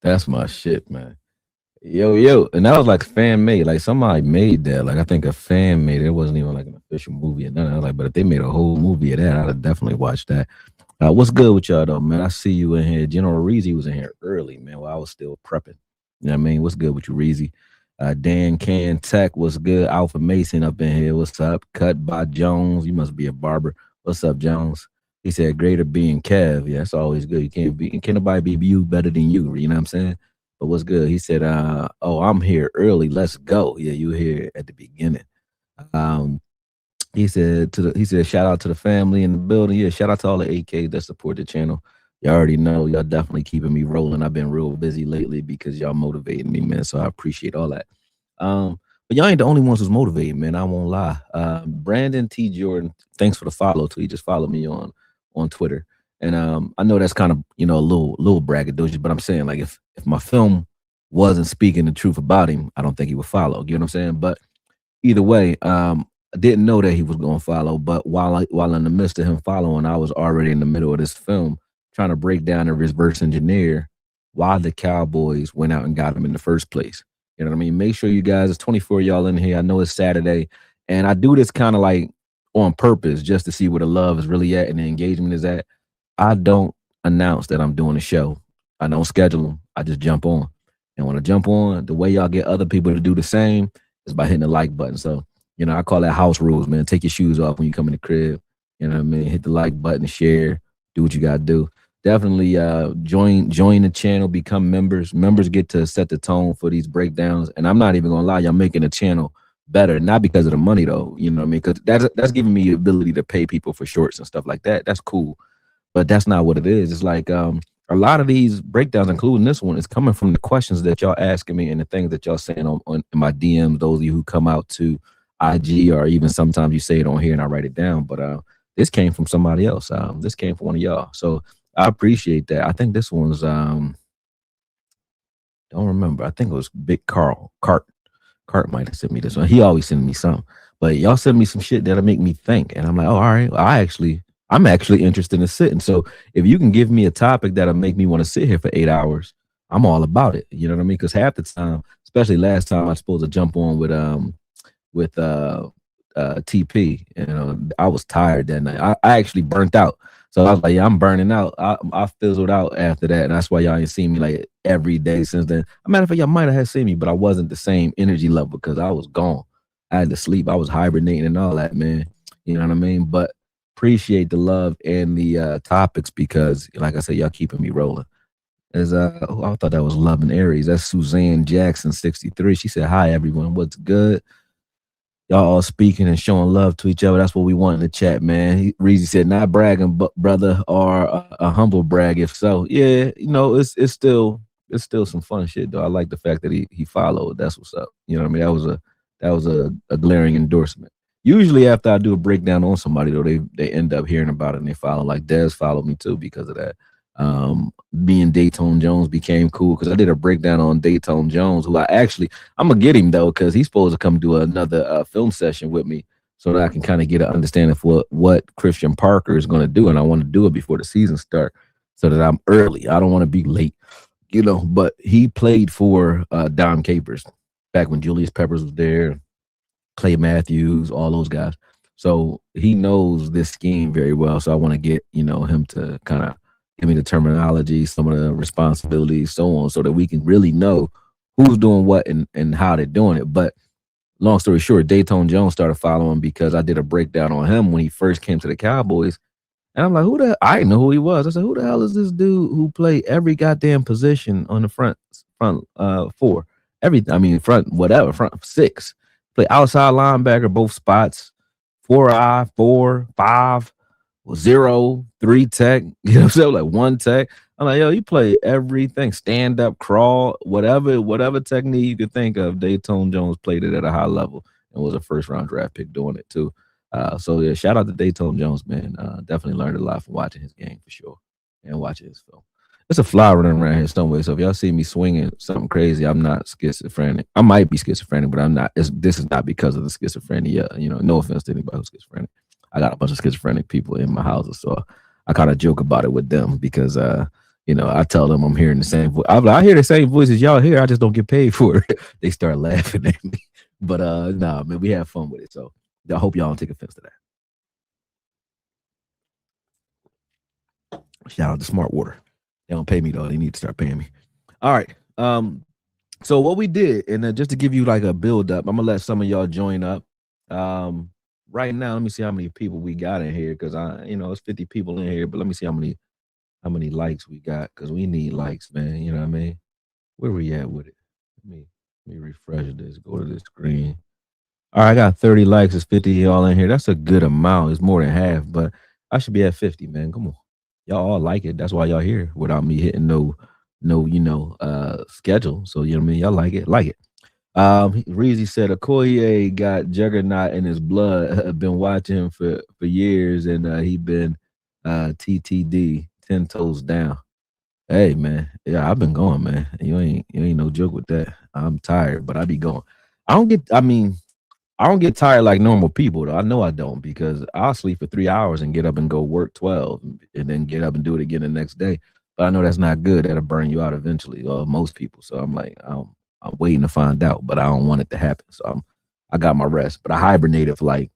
That's my shit, man. Yo, and that was like fan made. Like somebody made that. Like I think a fan made it. It wasn't even like an official movie or nothing. I was like, but if they made a whole movie of that, I'd have definitely watched that. What's good with y'all though, man? I see you in here. General Reezy was in here early, man. While I was still prepping. You know what I mean? What's good with you, Reezy? Dan Can Tech, what's good? Alpha Mason up in here. What's up? Cut by Jones. You must be a barber. What's up, Jones? He said, greater being Kev. Yeah, that's always good. Can't nobody be you better than you. You know what I'm saying? But what's good? He said, oh, I'm here early. Let's go. Yeah, you were here at the beginning. Um, he said shout out to the family in the building. Yeah, shout out to all the AKs that support the channel. Y'all already know y'all definitely keeping me rolling. I've been real busy lately because y'all motivating me, man. So I appreciate all that. But y'all ain't the only ones who's motivated, man. I won't lie. Brandon T. Jordan, thanks for the follow too. He just followed me on Twitter. And I know that's kind of a little braggadocious, but I'm saying like if my film wasn't speaking the truth about him, I don't think he would follow. You know what I'm saying? But either way, I didn't know that he was going to follow, but while in the midst of him following, I was already in the middle of this film trying to break down and reverse engineer why the Cowboys went out and got him in the first place. You know what I mean? Make sure you guys, it's 24 y'all in here. I know it's Saturday, and I do this kind of like on purpose just to see where the love is really at and the engagement is at. I don't announce that I'm doing a show. I don't schedule them. I just jump on. And when I jump on, the way y'all get other people to do the same is by hitting the like button. So I call that house rules, man. Take your shoes off when you come in the crib. You know what I mean? Hit the like button, share, do what you gotta do. Definitely join the channel, become members. Members get to set the tone for these breakdowns. And I'm not even gonna lie, y'all making the channel better, not because of the money though. You know what I mean? Because that's giving me the ability to pay people for shorts and stuff like that. That's cool. But that's not what it is. It's like a lot of these breakdowns, including this one, is coming from the questions that y'all asking me and the things that y'all saying on in my DMs. Those of you who come out to IG, or even sometimes you say it on here and I write it down. But this came from somebody else. This came from one of y'all. So I appreciate that. I think this one's don't remember. I think it was Big Carl. Cart might have sent me this one. He always send me something. But y'all send me some shit that'll make me think. And I'm like, oh, all right. Well, I'm actually interested in sitting. So if you can give me a topic that'll make me want to sit here for 8 hours, I'm all about it. You know what I mean? Because half the time, especially last time, I was supposed to jump on with TP. I was tired that night. I actually burnt out. So I was like, yeah, I'm burning out. I fizzled out after that. And that's why y'all ain't seen me like every day since then. As a matter of fact, y'all might have seen me, but I wasn't the same energy level because I was gone. I had to sleep. I was hibernating and all that, man. You know what I mean? But appreciate the love and the topics because, like I said, y'all keeping me rolling. As I thought that was Love and Aries. That's Suzanne Jackson, 63. She said, "Hi everyone, what's good? Y'all all speaking and showing love to each other. That's what we want in the chat, man." Reezy said, "Not bragging, but brother, or a humble brag, if so." Yeah, it's still some fun shit though. I like the fact that he followed. That's what's up. You know what I mean? That was a glaring endorsement. Usually after I do a breakdown on somebody though, they end up hearing about it and they follow. Like Dez followed me too because of that. Me and Dayton Jones became cool because I did a breakdown on Dayton Jones, who I'm gonna get him though because he's supposed to come do another film session with me so that I can kind of get an understanding for what Christian Parker is gonna do, and I want to do it before the season start so that I'm early. I don't want to be late, But he played for Dom Capers back when Julius Peppers was there, Clay Matthews, all those guys. So he knows this scheme very well. So I want to get, him to kind of give me the terminology, some of the responsibilities, so on, so that we can really know who's doing what and how they're doing it. But long story short, Dayton Jones started following because I did a breakdown on him when he first came to the Cowboys. And I'm like, I didn't know who he was. I said, who the hell is this dude who played every goddamn position on the front four? Front, whatever, front six. Play outside linebacker, both spots, 4-eye, 4, 5, 0, 3 tech, like 1 tech. I'm like, yo, you play everything, stand up, crawl, whatever technique you could think of. Dayton Jones played it at a high level and was a first round draft pick doing it too. So yeah, shout out to Dayton Jones, man. Definitely learned a lot from watching his game for sure and watching his film. It's a fly running around here somewhere. So if y'all see me swinging something crazy, I'm not schizophrenic. I might be schizophrenic, but I'm not. This is not because of the schizophrenia. No offense to anybody who's schizophrenic. I got a bunch of schizophrenic people in my houses, so I kind of joke about it with them because I tell them I'm hearing the same voice. I hear the same voices y'all hear. I just don't get paid for it. They start laughing at me. But nah, man, we have fun with it. So I hope y'all don't take offense to that. Shout out to Smart Water. They don't pay me though. They need to start paying me. All right. So what we did, and just to give you like a build up, I'm gonna let some of y'all join up. Right now, let me see how many people we got in here because it's 50 people in here, but let me see how many likes we got because we need likes, man. You know what I mean? Where we at with it? Let me refresh this. Go to the screen. All right, I got 30 likes. It's 50 y'all in here. That's a good amount. It's more than half, but I should be at 50, man. Come on. Y'all all like it. That's why y'all here without me hitting no schedule. So you know what I mean? Y'all like it. Like it. Reezy said Okoye got Juggernaut in his blood. I've been watching him for years, and he been TTD 10 toes down. Hey man, yeah, I've been going, man. You ain't no joke with that. I'm tired, but I be going. I don't get. I mean, I don't get tired like normal people, though. I know I don't because I'll sleep for 3 hours and get up and go work 12 and then get up and do it again the next day. But I know that's not good. That'll burn you out eventually, or most people. So I'm like, I'm waiting to find out, but I don't want it to happen. So I got my rest, but I hibernated for like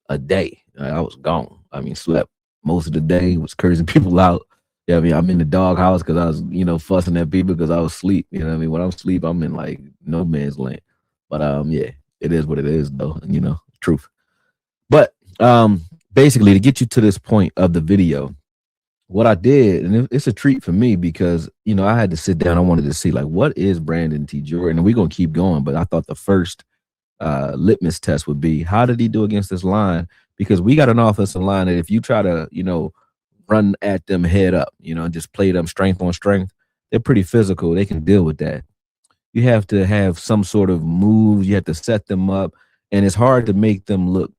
a day. I was gone. I mean, slept most of the day, was cursing people out. Yeah, I mean, I'm in the doghouse because I was, fussing at people because I was asleep. You know what I mean? When I'm asleep, I'm in like no man's land. But yeah, it is what it is, though. Truth. But basically, to get you to this point of the video, what I did, and it's a treat for me because I had to sit down. I wanted to see like what is Brandon T. Jordan, and we're gonna keep going. But I thought the first litmus test would be how did he do against this line? Because we got an offensive line that if you try to run at them head up, and just play them strength on strength, they're pretty physical. They can deal with that. You have to have some sort of moves. You have to set them up, and it's hard to make them look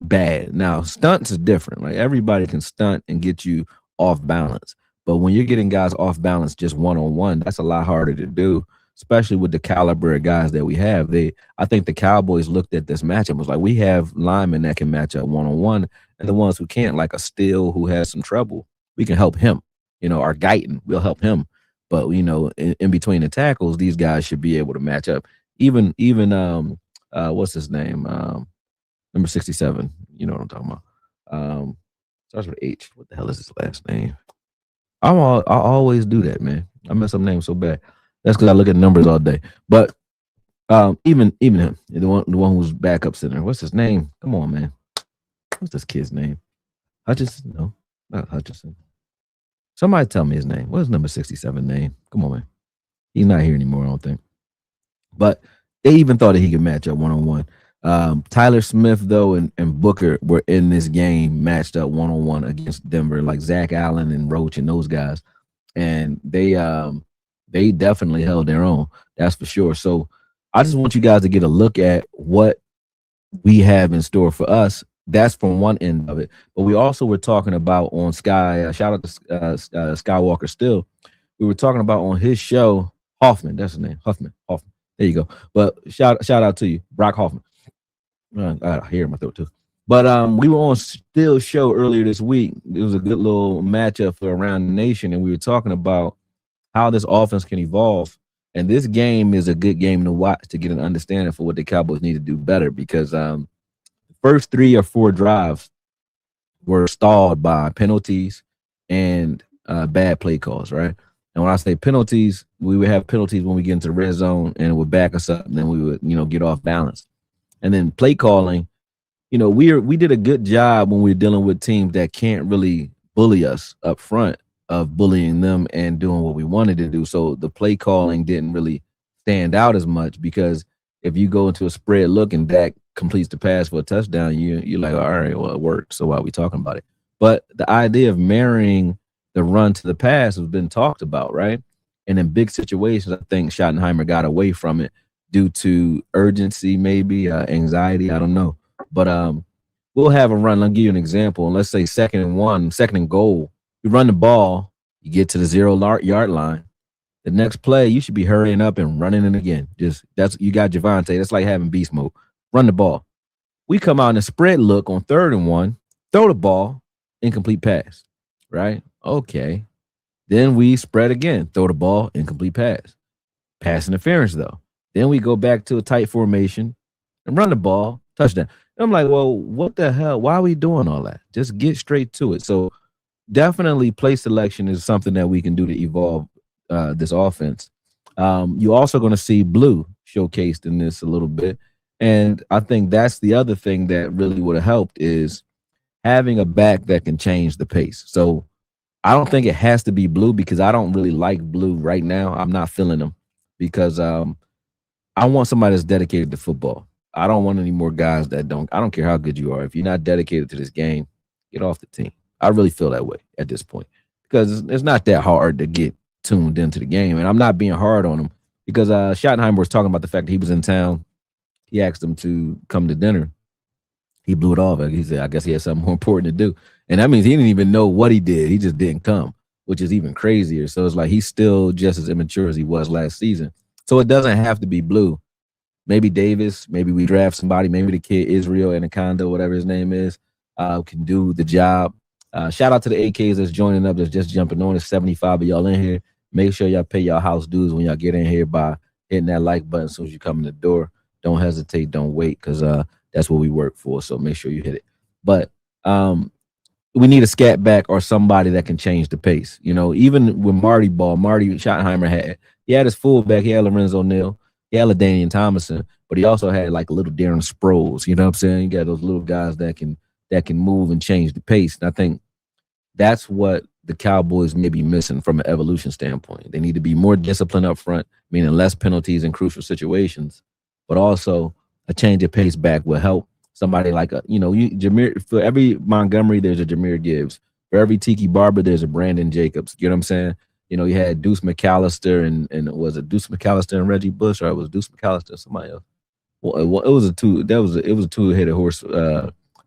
bad. Now, stunts is different. Like everybody can stunt and get you off balance, but when you're getting guys off balance just one on one, that's a lot harder to do, especially with the caliber of guys that we have. I think the Cowboys looked at this matchup and was like, we have linemen that can match up one on one, and the ones who can't, like a Steele who has some trouble, we can help him. Our Guyton, we'll help him. But in between the tackles, these guys should be able to match up. Even what's his name? Number 67. You know what I'm talking about. Starts with H. What the hell is his last name? I always do that, man. I mess up names so bad. That's because I look at numbers all day. But even him, the one who's backup center. What's his name? Come on, man. What's this kid's name? Hutchinson? No, not Hutchinson. Somebody tell me his name. What's number 67 name? Come on, man. He's not here anymore, I don't think. But they even thought that he could match up one-on-one. Tyler Smith, though, and Booker were in this game matched up one-on-one against Denver, like Zach Allen and Roach and those guys. And they definitely held their own. That's for sure. So I just want you guys to get a look at what we have in store for us. That's from one end of it. But we also were talking about on Sky, shout out to Skywalker Still. We were talking about on his show, Hoffman, that's his name, Huffman. There you go. But shout out to you, Brock Hoffman. I got hair in my throat too. But we were on Still's show earlier this week. It was a good little matchup for Around the Nation, and we were talking about how this offense can evolve. And this game is a good game to watch to get an understanding for what the Cowboys need to do better because the first 3 or 4 drives were stalled by penalties and bad play calls, right? And when I say penalties, we would have penalties when we get into the red zone and it would back us up, and then we would, get off balance. And then play calling, we did a good job when we were dealing with teams that can't really bully us up front of bullying them and doing what we wanted to do. So the play calling didn't really stand out as much because if you go into a spread look and Dak completes the pass for a touchdown, you're like, all right, well, it worked. So why are we talking about it? But the idea of marrying the run to the pass has been talked about, right? And in big situations, I think Schottenheimer got away from it due to urgency, maybe anxiety. I don't know. But we'll have a run. I'll give you an example. And let's say 2nd and goal. You run the ball, you get to the 0-yard line. The next play, you should be hurrying up and running it again. You got Javante. That's like having beast mode. Run the ball. We come out in a spread look on 3rd and 1, throw the ball, incomplete pass. Right? Okay. Then we spread again, throw the ball, incomplete pass. Pass interference though. Then we go back to a tight formation and run the ball, touchdown. And I'm like, well, what the hell? Why are we doing all that? Just get straight to it. So definitely play selection is something that we can do to evolve this offense. You're also going to see blue showcased in this a little bit. And I think that's the other thing that really would have helped is having a back that can change the pace. So I don't think it has to be blue because I don't really like blue right now. I'm not feeling them because I want somebody that's dedicated to football. I don't want any more guys that don't. I don't care how good you are. If you're not dedicated to this game, get off the team. I really feel that way at this point because it's not that hard to get tuned into the game. And I'm not being hard on him because Schottenheimer was talking about the fact that he was in town. He asked him to come to dinner. He blew it off. He said, I guess he had something more important to do. And that means he didn't even know what he did. He just didn't come, which is even crazier. So it's like he's still just as immature as he was last season. So it doesn't have to be blue. Maybe Davis, maybe we draft somebody, maybe the kid Israel Anaconda, whatever his name is, can do the job. Shout out to the AKs that's joining up, that's just jumping on. It's 75 of y'all in here. Make sure y'all pay y'all house dues when y'all get in here by hitting that like button as soon as you come in the door. Don't hesitate, don't wait, because that's what we work for. So make sure you hit it. But we need a scat back or somebody that can change the pace. You know, even with Marty Schottenheimer he had his fullback, he had Lorenzo Neal, he had LaDainian Thomason, but he also had like a little Darren Sproles. You know what I'm saying? You got those little guys that can move and change the pace. And I think that's what the Cowboys may be missing from an evolution standpoint. They need to be more disciplined up front, meaning less penalties in crucial situations, but also a change of pace back will help somebody like Jameer. For every Montgomery, there's a Jameer Gibbs. For every Tiki Barber, there's a Brandon Jacobs. You know what I'm saying? You know, you had Deuce McAllister and was it Deuce McAllister and Reggie Bush, or it was Deuce McAllister and somebody else? Well, it was a two. It was a two-headed horse.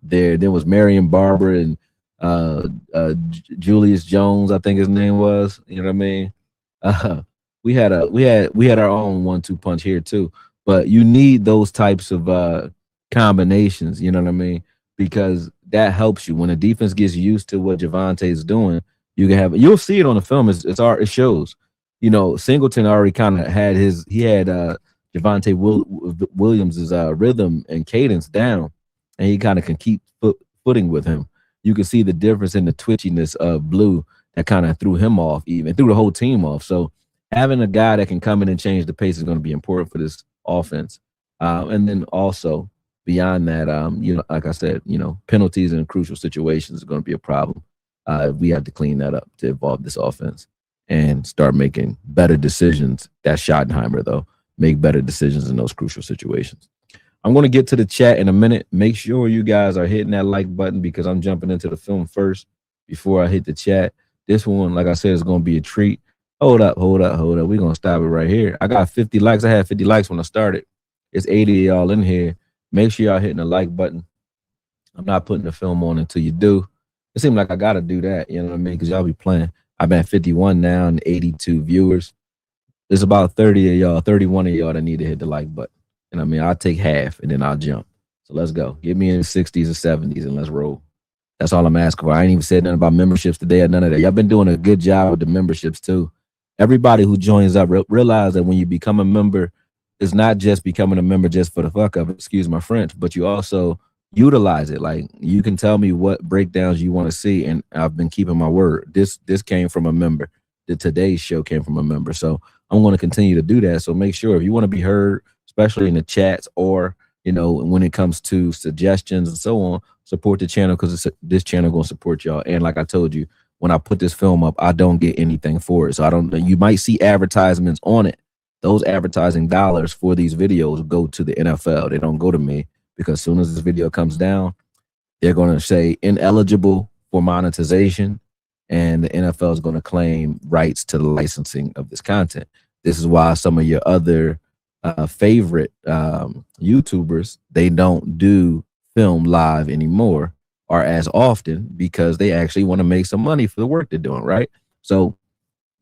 There was Marion Barber and Julius Jones, I think his name was. You know what I mean? We had our own 1-2 punch here too. But you need those types of combinations. You know what I mean? Because that helps you when the defense gets used to what Javonte is doing. You'll see it on the film. It shows. You know, Singleton already kind of had Javonte Williams' rhythm and cadence down, and he kind of can keep footing with him. You can see the difference in the twitchiness of Blue that kind of threw him off, even threw the whole team off. So having a guy that can come in and change the pace is going to be important for this offense. And then also beyond that, like I said, penalties in crucial situations are going to be a problem. We have to clean that up to evolve this offense and start making better decisions. That's Schottenheimer, though. Make better decisions in those crucial situations. I'm going to get to the chat in a minute. Make sure you guys are hitting that like button because I'm jumping into the film first before I hit the chat. This one, like I said, is going to be a treat. Hold up. We're going to stop it right here. I got 50 likes. I had 50 likes when I started. It's 80 of y'all in here. Make sure y'all hitting the like button. I'm not putting the film on until you do. It seems like I got to do that, you know what I mean? Because y'all be playing. I've been at 51 now and 82 viewers. There's about 30 of y'all, 31 of y'all that need to hit the like button. And I mean, I'll take half and then I'll jump. So let's go. Get me in the 60s or 70s and let's roll. That's all I'm asking for. I ain't even said nothing about memberships today or none of that. Y'all been doing a good job with the memberships too. Everybody who joins up, realize that when you become a member, it's not just becoming a member just for the fuck of it, excuse my French, but you also utilize it. Like, you can tell me what breakdowns you want to see, and I've been keeping my word. This came from a member. Today's show came from a member. So I'm going to continue to do that. So make sure if you want to be heard, especially in the chats or, when it comes to suggestions and so on, support the channel because this channel going to support y'all. And like I told you, when I put this film up, I don't get anything for it. So you might see advertisements on it. Those advertising dollars for these videos go to the NFL. They don't go to me because as soon as this video comes down, they're going to say ineligible for monetization, and the NFL is going to claim rights to the licensing of this content. This is why some of your other favorite YouTubers, they don't do film live anymore or as often because they actually want to make some money for the work they're doing, right? So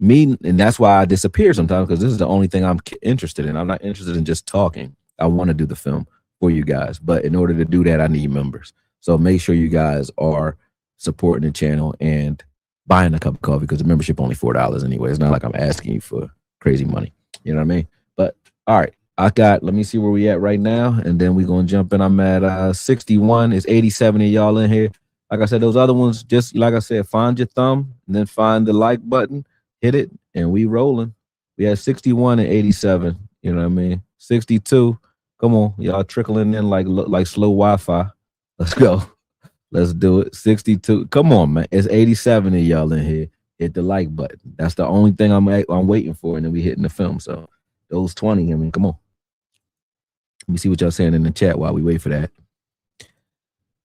and that's why I disappear sometimes because this is the only thing I'm interested in. I'm not interested in just talking. I want to do the film for you guys. But in order to do that, I need members. So make sure you guys are supporting the channel and buying a cup of coffee because the membership only $4 anyway. It's not like I'm asking you for crazy money. You know what I mean? But all right, let me see where we at right now, and then we're gonna jump in. I'm at 61. It's 87 of y'all in here. Like I said, those other ones, just like I said, find your thumb and then find the like button, hit it, and we rolling. We had 61 and 87. You know what I mean? 62. Come on, y'all trickling in like slow Wi-Fi. Let's go. Let's do it. 62. Come on, man. It's 87 of y'all in here. Hit the like button. That's the only thing I'm waiting for, and then we hitting the film. So those 20. I mean, come on. Let me see what y'all saying in the chat while we wait for that.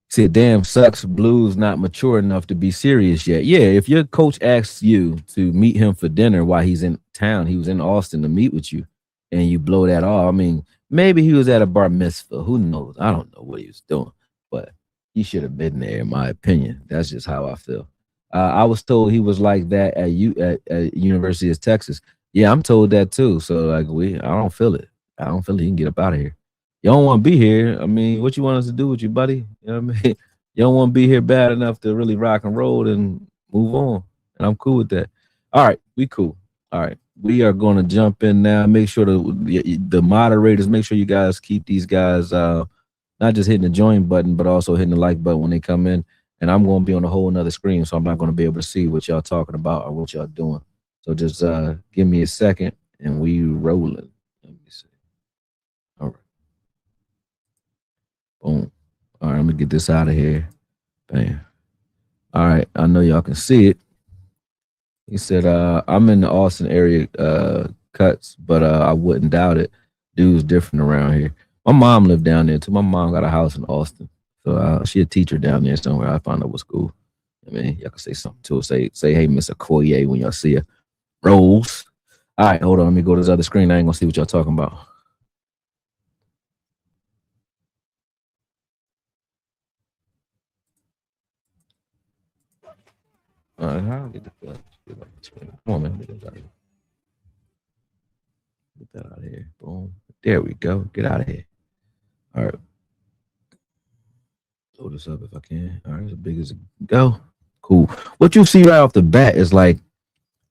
Said, damn, sucks. Blues not mature enough to be serious yet. Yeah, if your coach asks you to meet him for dinner while he's in town, he was in Austin to meet with you, and you blow that off. I mean, maybe he was at a bar mitzvah. Who knows? I don't know what he was doing, but he should have been there, in my opinion. That's just how I feel. I was told he was like that at University of Texas. Yeah, I'm told that too. So like I don't feel it. I don't feel it. You can get up out of here. You don't want to be here. I mean, what you want us to do with you, buddy? You know what I mean? You don't want to be here bad enough to really rock and roll and move on. And I'm cool with that. All right, we cool. All right, we are going to jump in now. Make sure the moderators, make sure you guys keep these guys not just hitting the join button, but also hitting the like button when they come in. And I'm going to be on a whole nother screen, so I'm not going to be able to see what y'all talking about or what y'all doing. So just give me a second, and we rolling. Let me see. All right. Boom. All right, I'm going to get this out of here. Bam. All right, I know y'all can see it. He said, I'm in the Austin area cuts, but I wouldn't doubt it. Dude's different around here. My mom lived down there too. My mom got a house in Austin. So she a teacher down there somewhere. I found out what school. I mean, y'all can say something to her. Say, hey, Miss Okoye when y'all see her. Rolls. All right, hold on. Let me go to this other screen. I ain't gonna see what y'all talking about. All right, how get the screen? Come on, man. Get that out of here. Boom. There we go. Get out of here. All right. Load this up if I can. All right, as big as it go. Cool. What you see right off the bat is like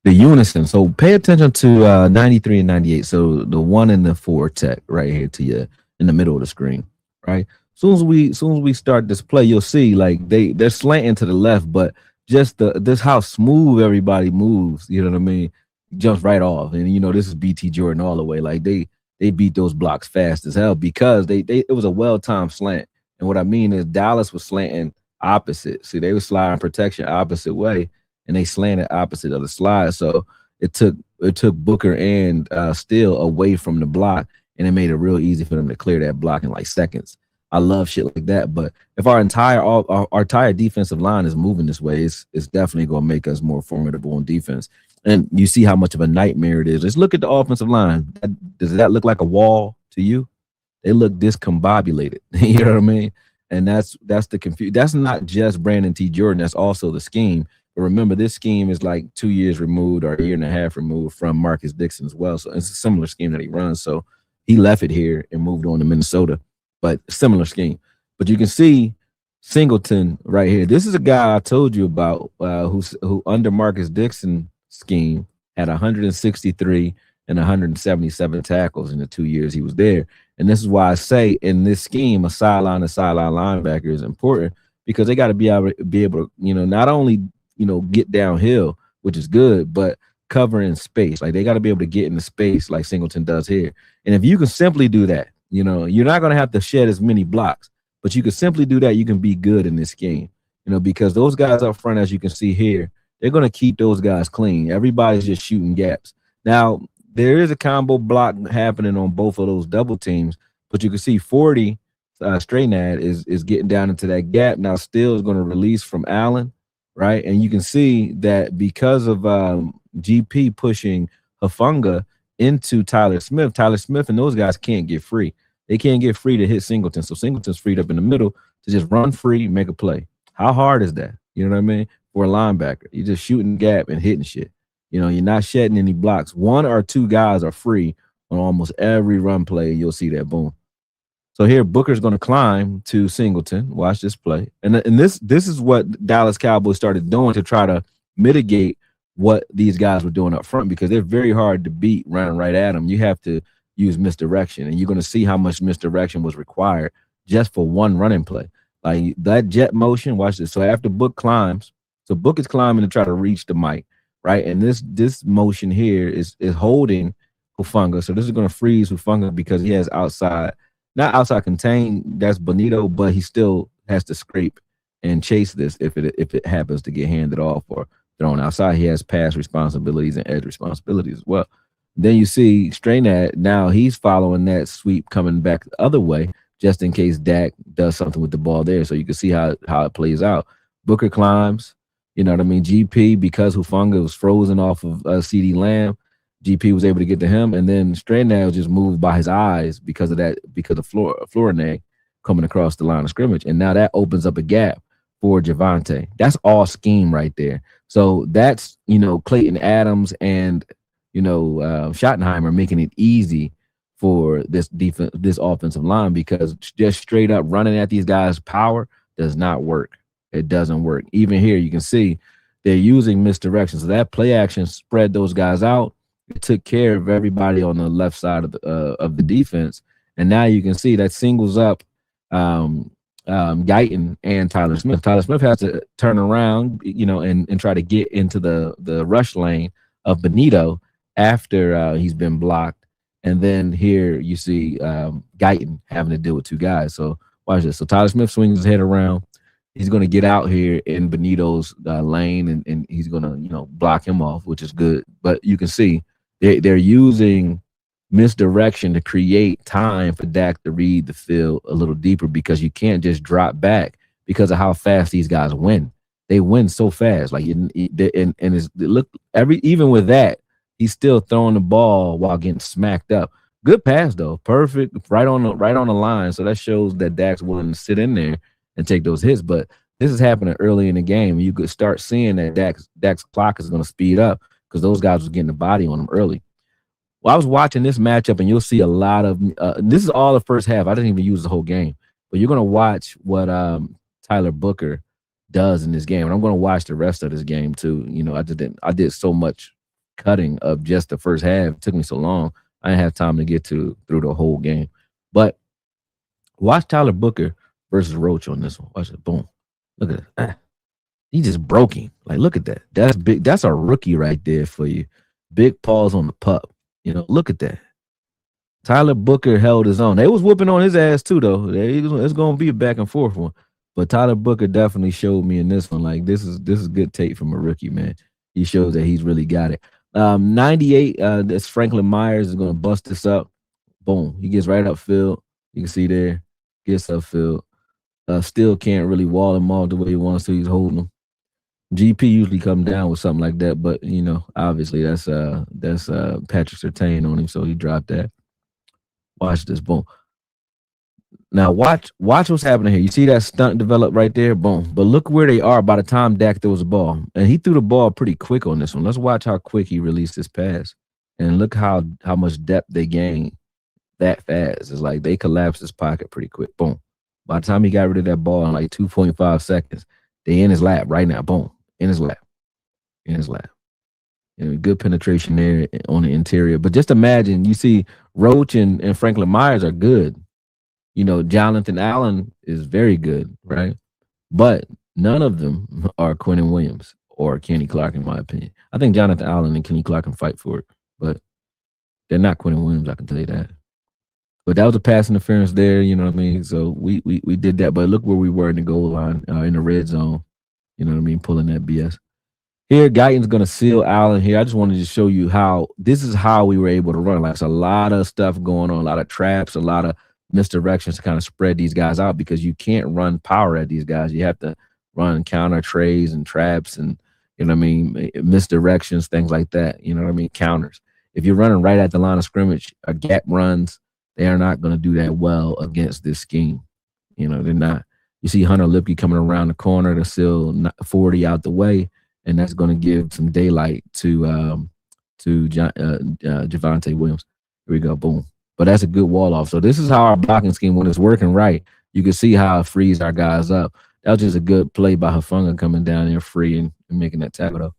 the unison. So pay attention to 93 and 98. So the 1 and the 4 tech right here to you in the middle of the screen, right? Soon as we start this play, you'll see like they're slanting to the left, but just this how smooth everybody moves. You know what I mean? Jumps right off, and you know this is BT Jordan all the way. Like they beat those blocks fast as hell because it was a well timed slant. And what I mean is Dallas was slanting opposite. See, they were sliding protection opposite way, and they slanted opposite of the slide. So it took Booker and Steele away from the block, and it made it real easy for them to clear that block in like seconds. I love shit like that. But if our entire defensive line is moving this way, it's definitely going to make us more formidable on defense. And you see how much of a nightmare it is. Just look at the offensive line. Does that look like a wall to you? They look discombobulated. You know what I mean? And that's the confusion. That's not just Brandon T. Jordan. That's also the scheme. But remember, this scheme is like 2 years removed or a year and a half removed from Marcus Dixon as well. So it's a similar scheme that he runs. So he left it here and moved on to Minnesota, but similar scheme. But you can see Singleton right here. This is a guy I told you about who under Marcus Dixon scheme had 163 and 177 tackles in the 2 years he was there. And this is why I say in this scheme, a sideline to sideline linebacker is important because they got to be able to, not only, get downhill, which is good, but cover in space. Like they got to be able to get into space like Singleton does here. And if you can simply do that, you're not going to have to shed as many blocks, but you can simply do that. You can be good in this game, because those guys up front, as you can see here, they're going to keep those guys clean. Everybody's just shooting gaps. Now, there is a combo block happening on both of those double teams, but you can see 40 Straynad is getting down into that gap. Now, Steele is going to release from Allen, right? And you can see that because of GP pushing Hufanga into Tyler Smith and those guys can't get free. They can't get free to hit Singleton. So Singleton's freed up in the middle to just run free, make a play. How hard is that? You know what I mean? For a linebacker, you're just shooting gap and hitting shit. You're not shedding any blocks. 1 or 2 guys are free on almost every run play. You'll see that, boom. So here, Booker's going to climb to Singleton. Watch this play. And this is what Dallas Cowboys started doing to try to mitigate what these guys were doing up front because they're very hard to beat running right at them. You have to use misdirection, and you're going to see how much misdirection was required just for one running play. Like that jet motion, watch this. So after Book climbs, so Book is climbing to try to reach the mic, right? And this motion here is holding Hufanga. So this is going to freeze Hufanga because he has outside, not outside contain. That's Bonito, but he still has to scrape and chase this if it happens to get handed off or thrown outside. He has pass responsibilities and edge responsibilities as well. Then you see Strainad, now he's following that sweep coming back the other way, just in case Dak does something with the ball there. So you can see how it plays out. Booker climbs, you know what I mean? GP, because Hufanga was frozen off of CD Lamb, GP was able to get to him. And then Strainad was just moved by his eyes because of Florineg coming across the line of scrimmage. And now that opens up a gap for Javonte. That's all scheme right there. So that's, Clayton Adams and, Schottenheimer making it easy for this offensive line because just straight up running at these guys' power does not work. It doesn't work. Even here, you can see they're using misdirection. So that play action spread those guys out. It took care of everybody on the left side of the defense. And now you can see that singles up Guyton and Tyler Smith. Tyler Smith has to turn around, and try to get into the rush lane of Bonito after he's been blocked. And then here you see Guyton having to deal with two guys. So watch this. So Tyler Smith swings his head around. He's going to get out here in Bonito's lane, and he's going to, block him off, which is good. But you can see they're using misdirection to create time for Dak to read the field a little deeper because you can't just drop back because of how fast these guys win. They win so fast. Like even with that, he's still throwing the ball while getting smacked up. Good pass though, perfect, right on the line. So that shows that Dak's willing to sit in there and take those hits. But this is happening early in the game. You could start seeing that Dak's clock is going to speed up because those guys were getting the body on him early. Well, I was watching this matchup, and you'll see a lot of this is all the first half. I didn't even use the whole game, but you're going to watch what Tyler Booker does in this game, and I'm going to watch the rest of this game too. I did so much cutting of just the first half. It took me so long. I didn't have time to get through the whole game. But watch Tyler Booker versus Roach on this one. Watch it. Boom. Look at that. He just broke him. Like, look at that. That's big. That's a rookie right there for you. Big paws on the pup. Look at that. Tyler Booker held his own. They was whooping on his ass too, though. It's going to be a back and forth one. But Tyler Booker definitely showed me in this one, like, this is good tape from a rookie, man. He shows that he's really got it. 98, this Franklin Myers is going to bust this up. Boom. He gets right upfield. You can see there. Gets upfield. Still can't really wall him off the way he wants to. He's holding him. GP usually come down with something like that, but obviously that's Patrick Surtain on him, so he dropped that. Watch this, boom. Now watch what's happening here. You see that stunt develop right there, boom. But look where they are by the time Dak throws the ball, and he threw the ball pretty quick on this one. Let's watch how quick he released this pass, and look how much depth they gain that fast. It's like they collapsed his pocket pretty quick, boom. By the time he got rid of that ball in like 2.5 seconds, they in his lap right now, boom. In his lap. Good penetration there on the interior. But just imagine, you see Roach and Franklin Myers are good. Jonathan Allen is very good, right? But none of them are Quinnen Williams or Kenny Clark, in my opinion. I think Jonathan Allen and Kenny Clark can fight for it, but they're not Quinnen Williams, I can tell you that. But that was a pass interference there, you know what I mean? So we did that. But look where we were in the goal line, in the red zone. You know what I mean? Pulling that BS. Here, Guyton's going to seal Allen here. I just wanted to show you how this is how we were able to run. Like, it's a lot of stuff going on, a lot of traps, a lot of misdirections to kind of spread these guys out because you can't run power at these guys. You have to run counter trays and traps and, misdirections, things like that. You know what I mean? Counters. If you're running right at the line of scrimmage, a gap runs, they are not going to do that well against this scheme. They're not. You see Hunter Lipke coming around the corner to seal 40 out the way, and that's going to give some daylight to Javonte Williams. Here we go, boom. But that's a good wall off. So this is how our blocking scheme, when it's working right, you can see how it frees our guys up. That was just a good play by Hufanga coming down there free and making that tackle, though.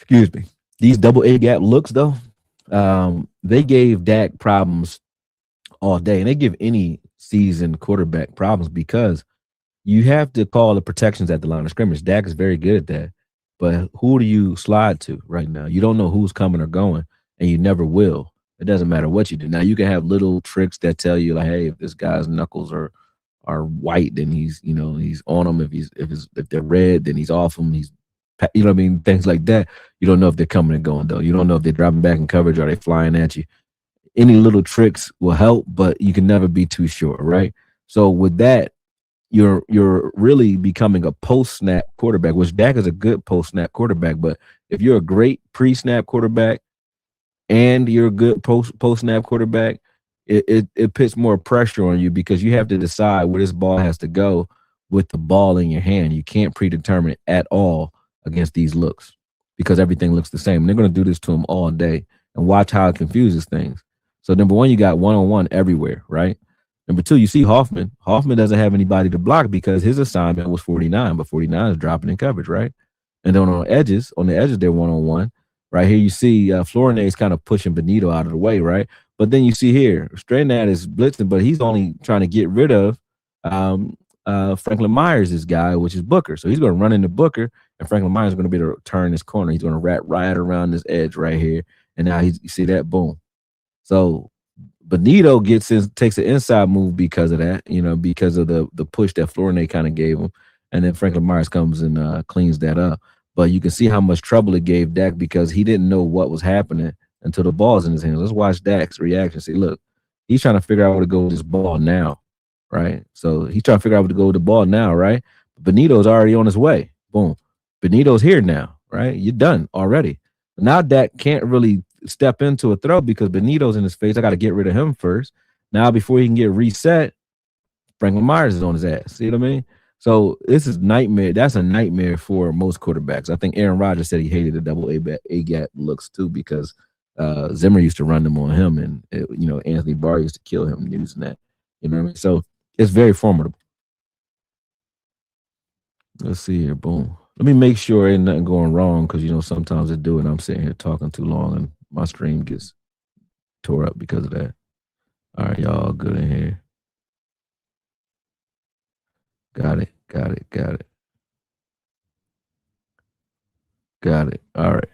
Excuse me. These double A gap looks though, they gave Dak problems all day, and they give any seasoned quarterback problems because you have to call the protections at the line of scrimmage. Dak is very good at that. But who do you slide to right now? You don't know who's coming or going, and you never will. It doesn't matter what you do. Now you can have little tricks that tell you like, hey, if this guy's knuckles are white, then he's on them. If they're red, then he's off them. You know what I mean, things like that. You don't know if they're coming and going though. You don't know if they're dropping back in coverage or they flying at you. Any little tricks will help, but you can never be too sure, right? So with that, you're really becoming a post snap quarterback, which Dak is a good post snap quarterback. But if you're a great pre snap quarterback and you're a good post snap quarterback, it puts more pressure on you because you have to decide where this ball has to go with the ball in your hand. You can't predetermine it at all against these looks because everything looks the same. And they're going to do this to them all day, and watch how it confuses things. So number one, you got one-on-one everywhere, right? Number two, you see Hoffman. Hoffman doesn't have anybody to block because his assignment was 49, but 49 is dropping in coverage, right? And then on the edges, they're one-on-one. Right here, you see Flournoy is kind of pushing Benito out of the way, right? But then you see here, Stranad is blitzing, but he's only trying to get rid of Franklin Myers' guy, which is Booker. So he's going to run into Booker, and Franklin Myers is going to be able to turn this corner. He's going to wrap right around this edge right here. And now you see that, boom. So Benito takes an inside move because of that, because of the push that Flournoy kind of gave him. And then Franklin Myers comes and cleans that up. But you can see how much trouble it gave Dak because he didn't know what was happening until the ball's in his hands. Let's watch Dak's reaction. See, look, he's trying to figure out where to go with this ball now, right? So he's trying to figure out where to go with the ball now, right? Benito's already on his way. Boom. Benito's here now, right? You're done already. Now Dak can't really step into a throw because Benito's in his face. I got to get rid of him first. Now, before he can get reset, Franklin Myers is on his ass. See what I mean? So this is nightmare. That's a nightmare for most quarterbacks. I think Aaron Rodgers said he hated the double A gap looks too because Zimmer used to run them on him, and Anthony Barr used to kill him using that. You know what I mean? So it's very formidable. Let's see here. Boom. Let me make sure ain't nothing going wrong because sometimes it do, and I'm sitting here talking too long, and my stream gets tore up because of that. All right, y'all good in here. Got it. Got it. Got it. Got it. All right.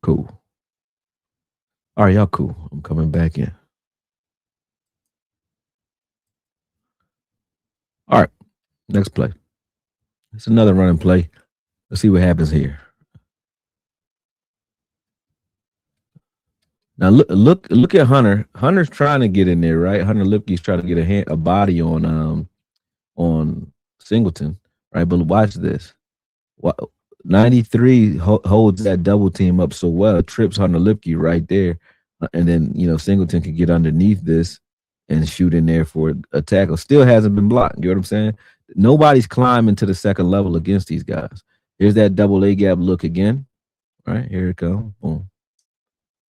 Cool. All right, y'all cool. I'm coming back in. All right. Next play. It's another running play. Let's see what happens here. Now look at Hunter. Hunter's trying to get in there, right? Hunter Lipke's trying to get a body on Singleton, right? But watch this. 93 holds that double team up so well, trips Hunter Lipke right there, and then Singleton can get underneath this and shoot in there for a tackle. Still hasn't been blocked. You know what I'm saying? Nobody's climbing to the second level against these guys. Here's that double A gap look again. Right here it comes. Boom.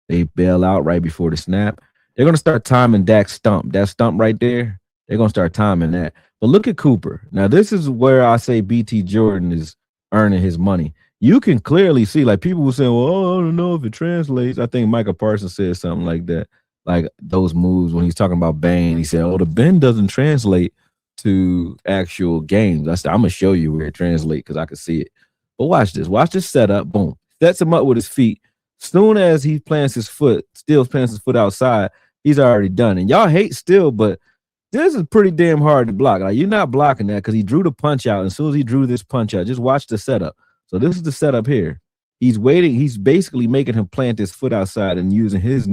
They bail out right before the snap. They're going to start timing Dak's stump. That stump right there, they're going to start timing that. But look at Cooper. Now, this is where I say BT Jordan is earning his money. You can clearly see, like, people were saying, well, I don't know if it translates. I think Micah Parsons said something like that, like those moves when he's talking about bend. He said, the bend doesn't translate to actual games. I said, I'm going to show you where it translates because I can see it. But watch this. Watch this setup. Boom. Sets him up with his feet. Soon as he plants his foot outside, he's already done. And y'all hate still, but this is pretty damn hard to block. Like, you're not blocking that because he drew the punch out. And as soon as he drew this punch out, just watch the setup. So this is the setup here. He's waiting. He's basically making him plant his foot outside and using his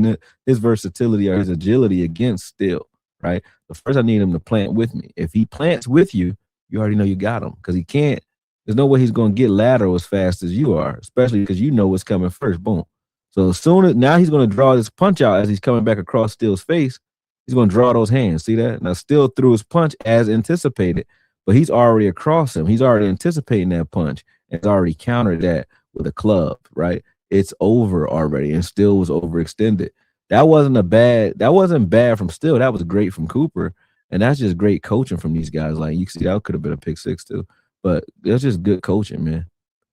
versatility or his agility against still, right? But first I need him to plant with me. If he plants with you, you already know you got him because he can't. There's no way he's going to get lateral as fast as you are, especially because you know what's coming first. Boom. So now he's going to draw this punch out as he's coming back across Steele's face. He's going to draw those hands. See that? Now Steele threw his punch as anticipated, but he's already across him. He's already anticipating that punch and he's already countered that with a club, right? It's over already, and Steele was overextended. That wasn't bad from Steele. That was great from Cooper, and that's just great coaching from these guys. Like, you see, that could have been a pick six too, but that's just good coaching, man.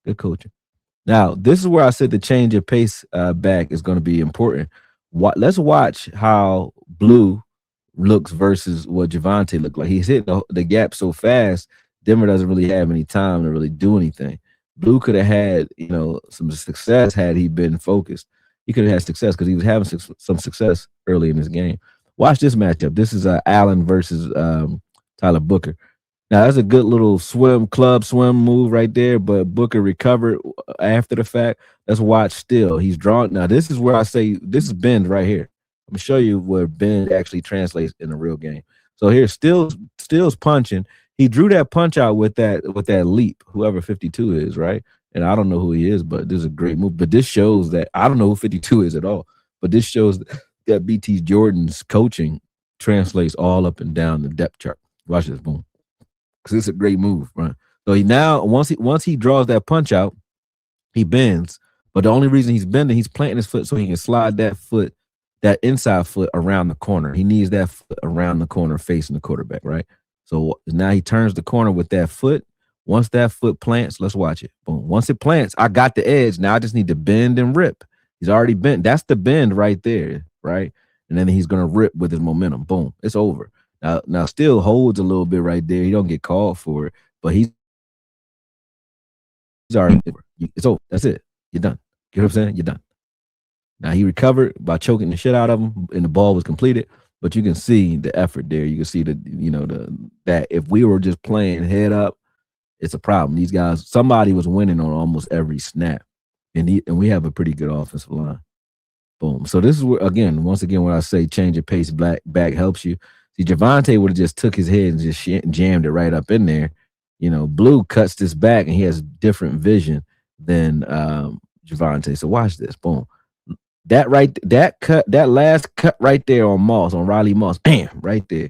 Good coaching. Now, this is where I said the change of pace back is going to be important. Let's watch how Blue looks versus what Javante looked like. He's hitting the gap so fast. Denver doesn't really have any time to really do anything. Blue could have had, some success had he been focused. He could have had success because he was having some success early in this game. Watch this matchup. This is Allen versus Tyler Booker. Now that's a good little club swim move right there, but Booker recovered after the fact. Let's watch still. He's drawn. Now this is where I say this is bend right here. I'm gonna show you where bend actually translates in a real game. So here, Still's punching. He drew that punch out with that leap, whoever 52 is, right? And I don't know who he is, but this is a great move. But this shows that I don't know who 52 is at all. But this shows that BT Jordan's coaching translates all up and down the depth chart. Watch this, boom, because it's a great move, right? So once he draws that punch out, he bends. But the only reason he's bending, he's planting his foot so he can slide that inside foot around the corner. He needs that foot around the corner facing the quarterback, right? So now he turns the corner with that foot. Once that foot plants, let's watch it. Boom. Once it plants, I got the edge. Now I just need to bend and rip. He's already bent. That's the bend right there, right? And then he's gonna rip with his momentum. Boom. It's over. Now still holds a little bit right there. He don't get called for it, but he's already over. It's over. That's it. You're done. You know what I'm saying? You're done. Now he recovered by choking the shit out of him, and the ball was completed. But you can see the effort there. You can see that if we were just playing head up, it's a problem. These guys, somebody was winning on almost every snap, and we have a pretty good offensive line. Boom. So this is where once again, when I say change of pace, back helps you. See, Javante would have just took his head and just jammed it right up in there. Blue cuts this back, and he has different vision than Javante. So watch this. Boom. That last cut right there on Riley Moss, bam, right there.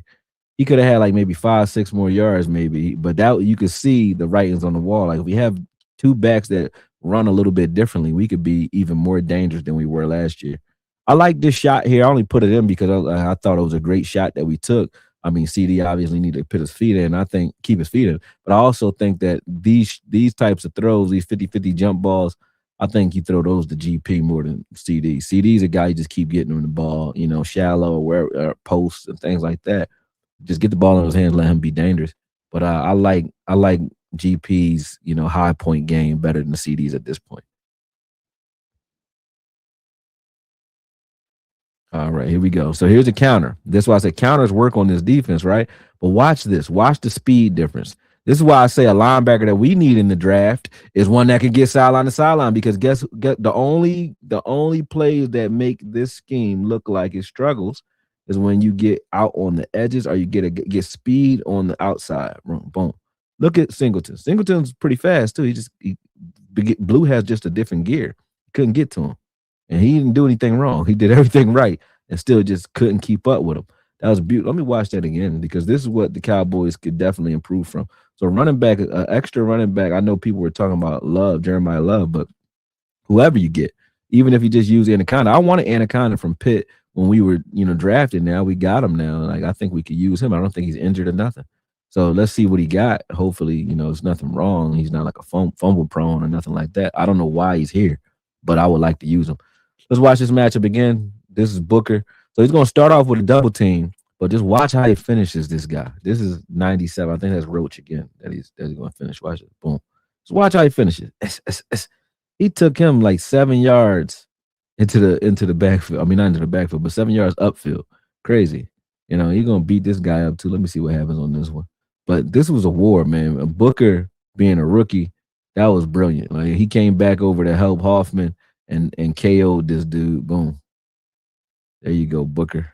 He could have had like maybe 5-6 more yards, maybe, but that you could see the writings on the wall. Like if we have two backs that run a little bit differently, we could be even more dangerous than we were last year. I like this shot here. I only put it in because I thought it was a great shot that we took. I mean, CD obviously need to put his feet in. I think keep his feet in, but I also think that these types of throws, these 50-50 jump balls, I think you throw those to GP more than CD. CD's a guy you just keep getting him the ball, shallow or posts and things like that. Just get the ball in his hands, let him be dangerous. But I like GP's high point game better than the CD's at this point. All right, here we go. So here's a counter. That's why I say counters work on this defense, right? But watch this. Watch the speed difference. This is why I say a linebacker that we need in the draft is one that can get sideline to sideline because guess the only plays that make this scheme look like it struggles is when you get out on the edges or you get speed on the outside. Boom. Look at Singleton. Singleton's pretty fast too. Blue has just a different gear. Couldn't get to him. And he didn't do anything wrong. He did everything right and still just couldn't keep up with him. That was beautiful. Let me watch that again because this is what the Cowboys could definitely improve from. So running back, extra running back, I know people were talking about Jeremiah Love, but whoever you get, even if you just use Anaconda, I wanted Anaconda from Pitt when we were, drafted. Now we got him now. Like I think we could use him. I don't think he's injured or nothing. So let's see what he got. Hopefully, there's nothing wrong. He's not like a fumble prone or nothing like that. I don't know why he's here, but I would like to use him. Let's watch this matchup again. This is Booker. So he's going to start off with a double team, but just watch how he finishes this guy. This is 97. I think that's Roach again that he's going to finish. Watch it. Boom. Just watch how he finishes. He took him like 7 yards into the backfield. I mean, not into the backfield, but 7 yards upfield. Crazy. You're going to beat this guy up too. Let me see what happens on this one. But this was a war, man. Booker being a rookie, that was brilliant. Like he came back over to help Hoffman and KO'd this dude. Boom. There you go, Booker.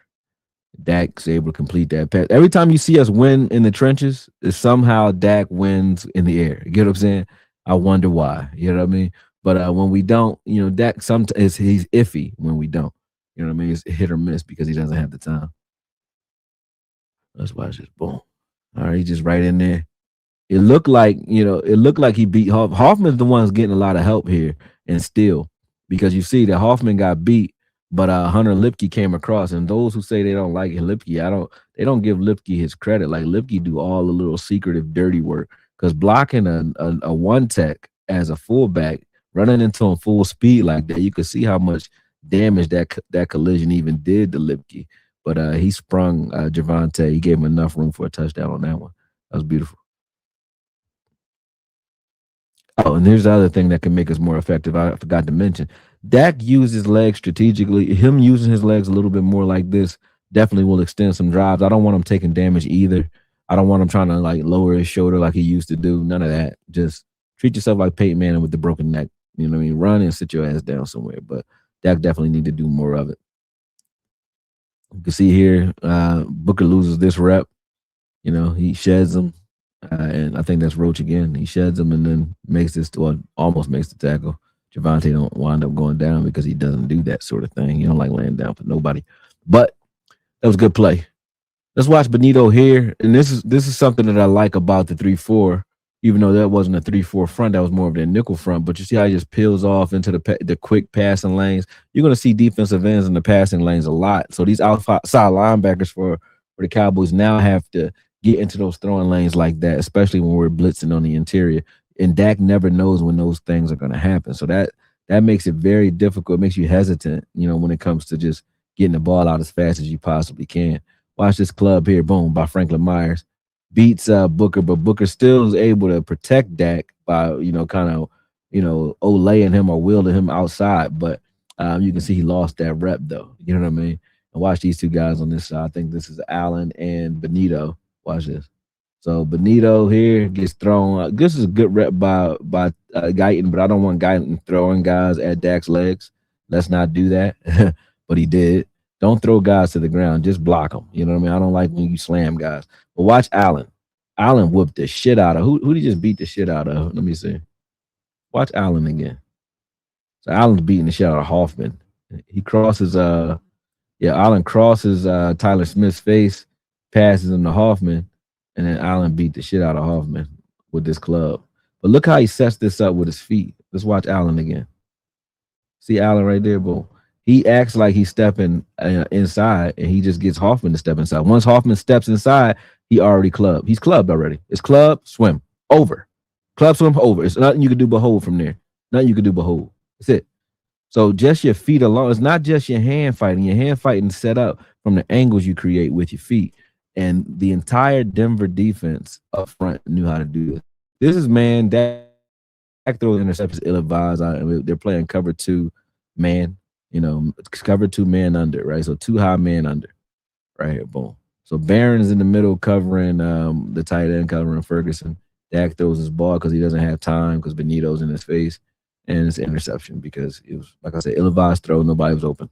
Dak's able to complete that pass. Every time you see us win in the trenches, is somehow Dak wins in the air. You get what I'm saying? I wonder why. You know what I mean? But when we don't, Dak sometimes he's iffy when we don't. You know what I mean? It's hit or miss because he doesn't have the time. Let's watch this. Boom. All right, he's just right in there. It looked like he beat Hoffman's the one's getting a lot of help here and still because you see that Hoffman got beat, but Hunter Lipke came across, and those who say they don't like Lipke, they don't give Lipke his credit. Like Lipke do all the little secretive dirty work because blocking a one tech as a fullback running into him full speed like that, you could see how much damage that collision even did to Lipke. But he sprung Javante. He gave him enough room for a touchdown on that one. That was beautiful. Oh, and here's the other thing that can make us more effective. I forgot to mention. Dak uses legs strategically. Him using his legs a little bit more like this definitely will extend some drives. I don't want him taking damage either. I don't want him trying to like lower his shoulder like he used to do. None of that. Just treat yourself like Peyton Manning with the broken neck. You know what I mean? Run and sit your ass down somewhere. But Dak definitely need to do more of it. You can see here, Booker loses this rep. You know, he sheds them, and I think that's Roach again. He sheds them and then makes this, well, almost makes the tackle. Javante don't wind up going down because he doesn't do that sort of thing. He don't like laying down for nobody. But that was a good play. Let's watch Benito here, and this is something that I like about the 3-4. Even though that wasn't a 3-4 front, that was more of a nickel front. But you see how he just peels off into the quick passing lanes. You're going to see defensive ends in the passing lanes a lot. So these outside linebackers for the Cowboys now have to get into those throwing lanes like that, especially when we're blitzing on the interior. And Dak never knows when those things are going to happen. So that makes it very difficult. It makes you hesitant, when it comes to just getting the ball out as fast as you possibly can. Watch this club here, boom, by Franklin Myers. Beats Booker, but Booker still is able to protect Dak by, kind of, olaying him or wielding him outside. But you can see he lost that rep, though. You know what I mean? And watch these two guys on this side. I think this is Allen and Benito. Watch this. So Benito here gets thrown. This is a good rep by Guyton, but I don't want Guyton throwing guys at Dak's legs. Let's not do that. But he did. Don't throw guys to the ground. Just block them. You know what I mean? I don't like when you slam guys. But watch Allen. Allen whooped the shit out of who did he just beat the shit out of? Let me see. Watch Allen again. So Allen's beating the shit out of Hoffman. He crosses Allen crosses Tyler Smith's face, passes him to Hoffman, and then Allen beat the shit out of Hoffman with this club. But look how he sets this up with his feet. Let's watch Allen again. See Allen right there, boom. He acts like he's stepping inside, and he just gets Hoffman to step inside. Once Hoffman steps inside, he already clubbed. He's clubbed already. It's club, swim, over. Club, swim, over. It's nothing you can do but hold from there. Nothing you can do but hold. That's it. So just your feet alone. It's not just your hand fighting. Your hand fighting is set up from the angles you create with your feet. And the entire Denver defense up front knew how to do this. This is man that throws interceptions ill advised. They're playing cover two man, cover two man under, right? So two high man under, right here, boom. So Barron is in the middle covering the tight end, covering Ferguson. Dak throws his ball because he doesn't have time because Benito's in his face. And it's an interception because it was, like I said, ill-advised throw. Nobody was open.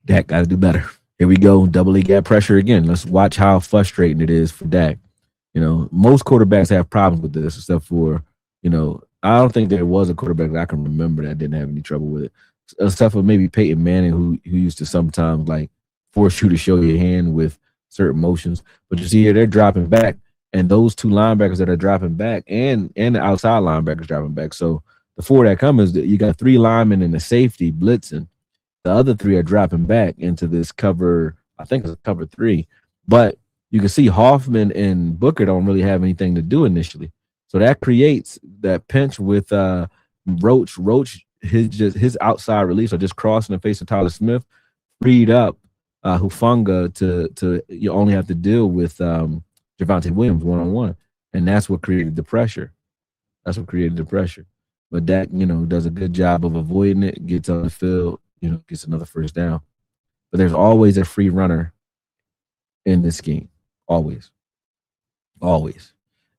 Dak got to do better. Here we go. Double E gap pressure again. Let's watch how frustrating it is for Dak. Most quarterbacks have problems with this, except for, I don't think there was a quarterback that I can remember that didn't have any trouble with it, except for maybe Peyton Manning, who used to sometimes like force you to show your hand with certain motions. But you see here, they're dropping back, and those two linebackers that are dropping back, and the outside linebackers dropping back. So the four that come is that you got three linemen and a safety blitzing. The other three are dropping back into this cover. I think it's cover three, but you can see Hoffman and Booker don't really have anything to do initially. So that creates that pinch with Roach. Roach, his outside release or just crossing the face of Tyler Smith freed up Hufanga to you only have to deal with Javonte Williams one-on-one. And that's what created the pressure. That's what created the pressure. But Dak, does a good job of avoiding it, gets on the field, gets another first down. But there's always a free runner in this scheme. Always. Always.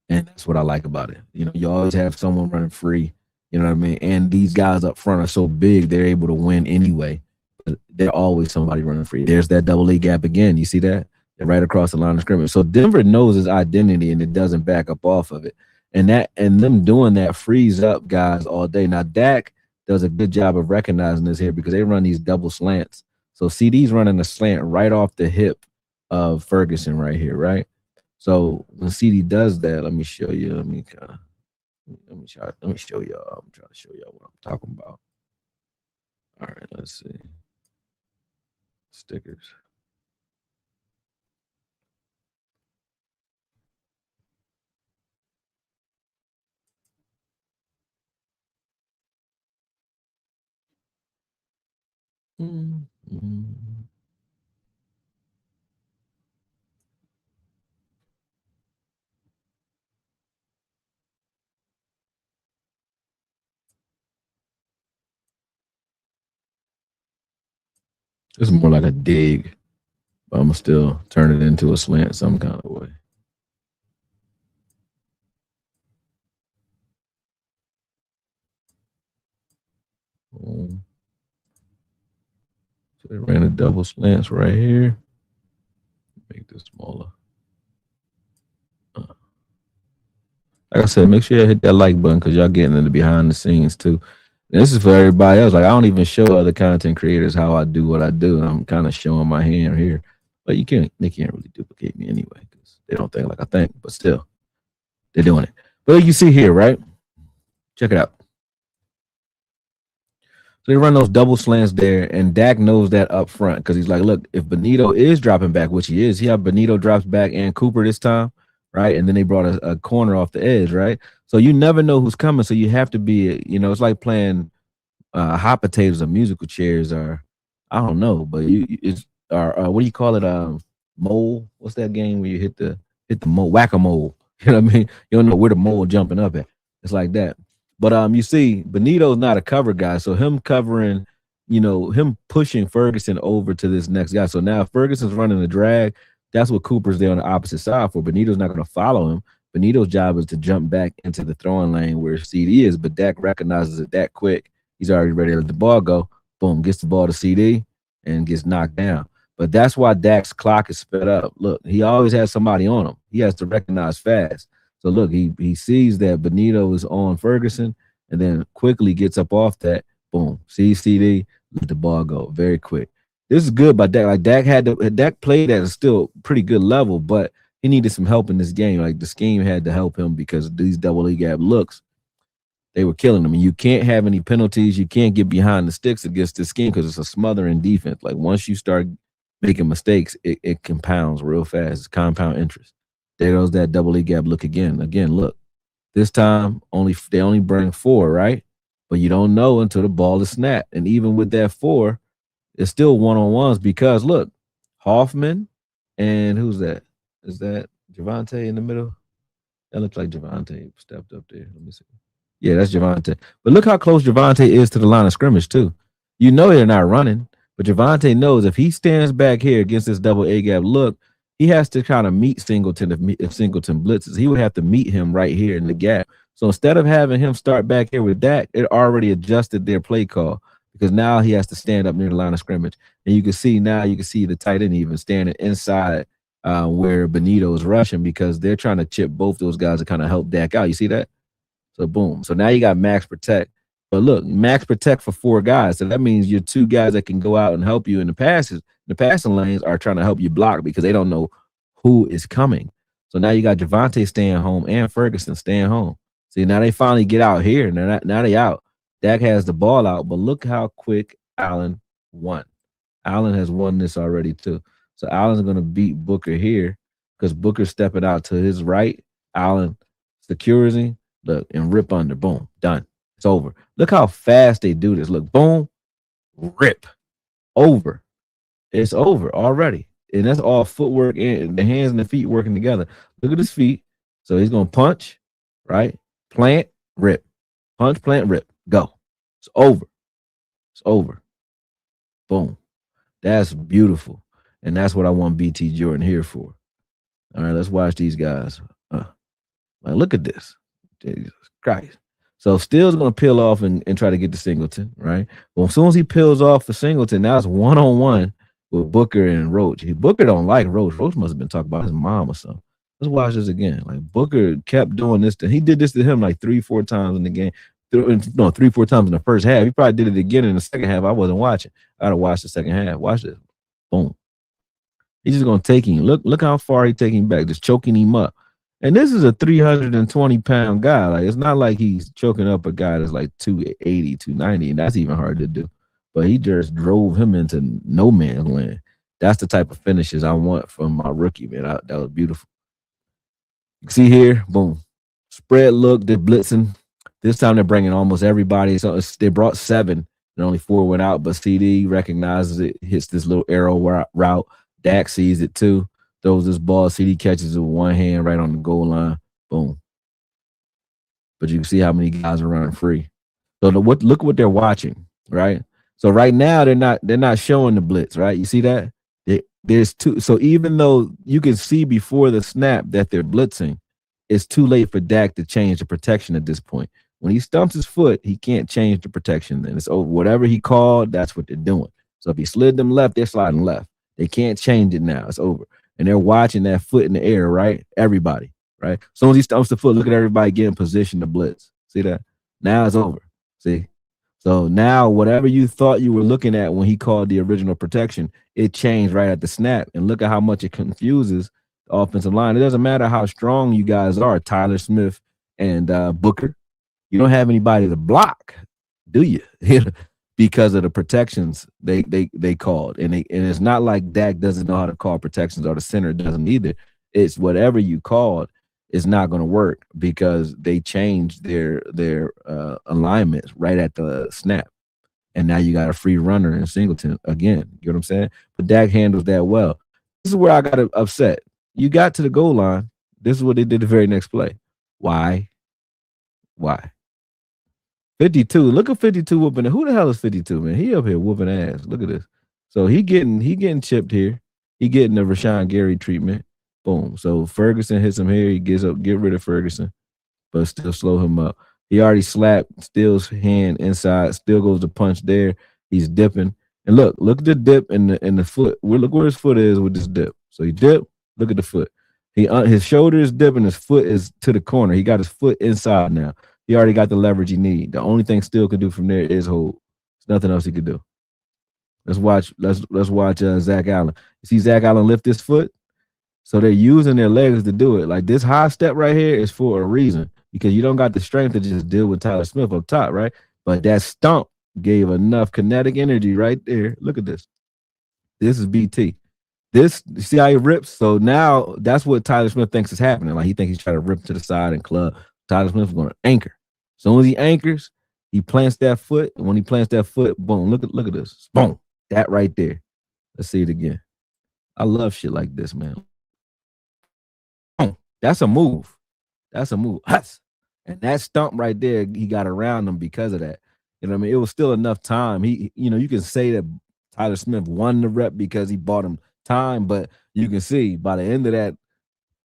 And that's what I like about it. You always have someone running free. You know what I mean? And these guys up front are so big, they're able to win anyway. But they're always somebody running free. There's that double A gap again. You see that? They're right across the line of scrimmage. So Denver knows his identity and it doesn't back up off of it. And them doing that frees up guys all day. Now Dak does a good job of recognizing this here because they run these double slants. So CD's running a slant right off the hip of Ferguson right here, right? So when CD does that, let me show you. Let me show y'all. I'm trying to show y'all what I'm talking about. All right, let's see. Stickers. Mm, mm. It's more like a dig, but I'm gonna still turn it into a slant some kind of way. Boom. So they ran a double slants right here. Make this smaller. Uh, Like I said, make sure you hit that like button because y'all getting into behind the scenes too. And this is for everybody else. Like I don't even show other content creators how I do what I do. I'm kind of showing my hand here, but they can't really duplicate me anyway because they don't think like I think. But still, they're doing it. But you see here, right? Check it out. So they run those double slants there, and Dak knows that up front because he's like, look, if Benito is dropping back, which he is, Benito drops back and Cooper this time, right? And then they brought a corner off the edge, right? So you never know who's coming. So you have to be, it's like playing hot potatoes or musical chairs or I don't know, but it's or what do you call it? Mole. What's that game where you hit the mole, whack a mole? You know what I mean? You don't know where the mole jumping up at. It's like that. But you see, Benito's not a cover guy, so him covering, him pushing Ferguson over to this next guy. So now if Ferguson's running the drag, that's what Cooper's there on the opposite side for. Benito's not going to follow him. Benito's job is to jump back into the throwing lane where CD is, but Dak recognizes it that quick. He's already ready to let the ball go. Boom, gets the ball to CD and gets knocked down. But that's why Dak's clock is sped up. Look, he always has somebody on him. He has to recognize fast. So look, he sees that Benito is on Ferguson and then quickly gets up off that. Boom, sees CD, let the ball go very quick. This is good by Dak. Like Dak played at a still pretty good level, but he needed some help in this game. Like the scheme had to help him because these double E gap looks they were killing them. And you can't have any penalties. You can't get behind the sticks against this scheme because it's a smothering defense. Like once you start making mistakes, it compounds real fast. It's compound interest. There goes that double E gap look again. Again, look. This time they only bring four, right? But you don't know until the ball is snapped. And even with that four, it's still one-on-ones because look, Hoffman and who's that? Is that Javante in the middle? That looks like Javante stepped up there. Let me see. Yeah, that's Javante. But look how close Javante is to the line of scrimmage, too. You know they're not running, but Javante knows if he stands back here against this double A gap look, he has to kind of meet Singleton if Singleton blitzes. He would have to meet him right here in the gap. So instead of having him start back here with Dak, it already adjusted their play call because now he has to stand up near the line of scrimmage. And you can see the tight end even standing inside where Benito is rushing because they're trying to chip both those guys to kind of help Dak out. You see that? So boom. So now you got max protect. But look, max protect for four guys. So that means your two guys that can go out and help you in the passes. The passing lanes are trying to help you block because they don't know who is coming. So now you got Javante staying home and Ferguson staying home. See, now they finally get out here. Now they out. Dak has the ball out, but look how quick Allen won. Allen has won this already too. So Allen's going to beat Booker here because Booker's stepping out to his right. Allen secures him. Look, and rip under. Boom. Done. It's over. Look how fast they do this. Look, boom, rip. Over. It's over already. And that's all footwork and the hands and the feet working together. Look at his feet. So he's going to punch, right? Plant, rip. Punch, plant, rip. Go. It's over. It's over. Boom. That's beautiful. And that's what I want BT Jordan here for. All right, let's watch these guys. Like, look at this. Jesus Christ. So Steele's going to peel off and try to get to Singleton, right? Well, as soon as he peels off for Singleton, now it's one-on-one with Booker and Roach. Booker don't like Roach. Roach must have been talking about his mom or something. Let's watch this again. Like Booker kept doing this he did this to him like 3-4 times in the game. No, 3-4 times in the first half. He probably did it again in the second half. I wasn't watching. I gotta watch the second half. Watch this. Boom. He's just gonna take him. Look how far he's taking him back, just choking him up. And this is a 320-pound guy. Like it's not like he's choking up a guy that's like 280, 290, and that's even hard to do. But he just drove him into no man's land. That's the type of finishes I want from my rookie, man. That was beautiful. You see here, boom. Spread look, they're blitzing. This time they're bringing almost everybody. So they brought 7. and only 4 went out. But CD recognizes it, hits this little arrow route. Dak sees it too, throws this ball. CD catches it with one hand right on the goal line. Boom. But you can see how many guys are running free. So look what they're watching, right? So right now they're not showing the blitz, right? You see that? There's two. So even though you can see before the snap that they're blitzing, it's too late for Dak to change the protection at this point. When he stumps his foot, he can't change the protection. Then it's over. Whatever he called, that's what they're doing. So if he slid them left, they're sliding left. They can't change it now. It's over. And they're watching that foot in the air, right? Everybody, right? As soon as he stumps the foot, look at everybody getting position to blitz. See that? Now it's over. See? So now whatever you thought you were looking at when he called the original protection, it changed right at the snap. And look at how much it confuses the offensive line. It doesn't matter how strong you guys are, Tyler Smith and Booker. You don't have anybody to block, do you? Because of the protections they called. And it's not like Dak doesn't know how to call protections or the center doesn't either. It's whatever you called is not going to work because they changed their alignments right at the snap. And now you got a free runner in Singleton again. You know what I'm saying? But Dak handles that well. This is where I got upset. You got to the goal line. This is what they did the very next play. Why? 52. Look at 52 whooping. Who the hell is 52, man? He up here whooping ass. Look at this. So he getting chipped here. He getting the Rashawn Gary treatment. Boom. So Ferguson hits him here. He gets up, get rid of Ferguson, but still slow him up. He already slapped Steele's hand inside. Still goes to punch there. He's dipping. And look at the dip in the foot. Look where his foot is with this dip. So he dipped. Look at the foot. His shoulder is dipping. His foot is to the corner. He got his foot inside now. He already got the leverage he need. The only thing Steele can do from there is hold. There's nothing else he could do. Let's watch Zach Allen. You see Zach Allen lift his foot? So they're using their legs to do it. Like this high step right here is for a reason because you don't got the strength to just deal with Tyler Smith up top, right? But that stump gave enough kinetic energy right there. Look at this. This is BT. This, see how he rips? So now that's what Tyler Smith thinks is happening. Like he thinks he's trying to rip to the side and club. Tyler Smith is going to anchor. As soon as he anchors, he plants that foot. And when he plants that foot, boom, look at this. Boom. That right there. Let's see it again. I love shit like this, man. Boom. That's a move. That's a move. And that stump right there, he got around him because of that. You know what I mean? It was still enough time. You can say that Tyler Smith won the rep because he bought him time, but you can see by the end of that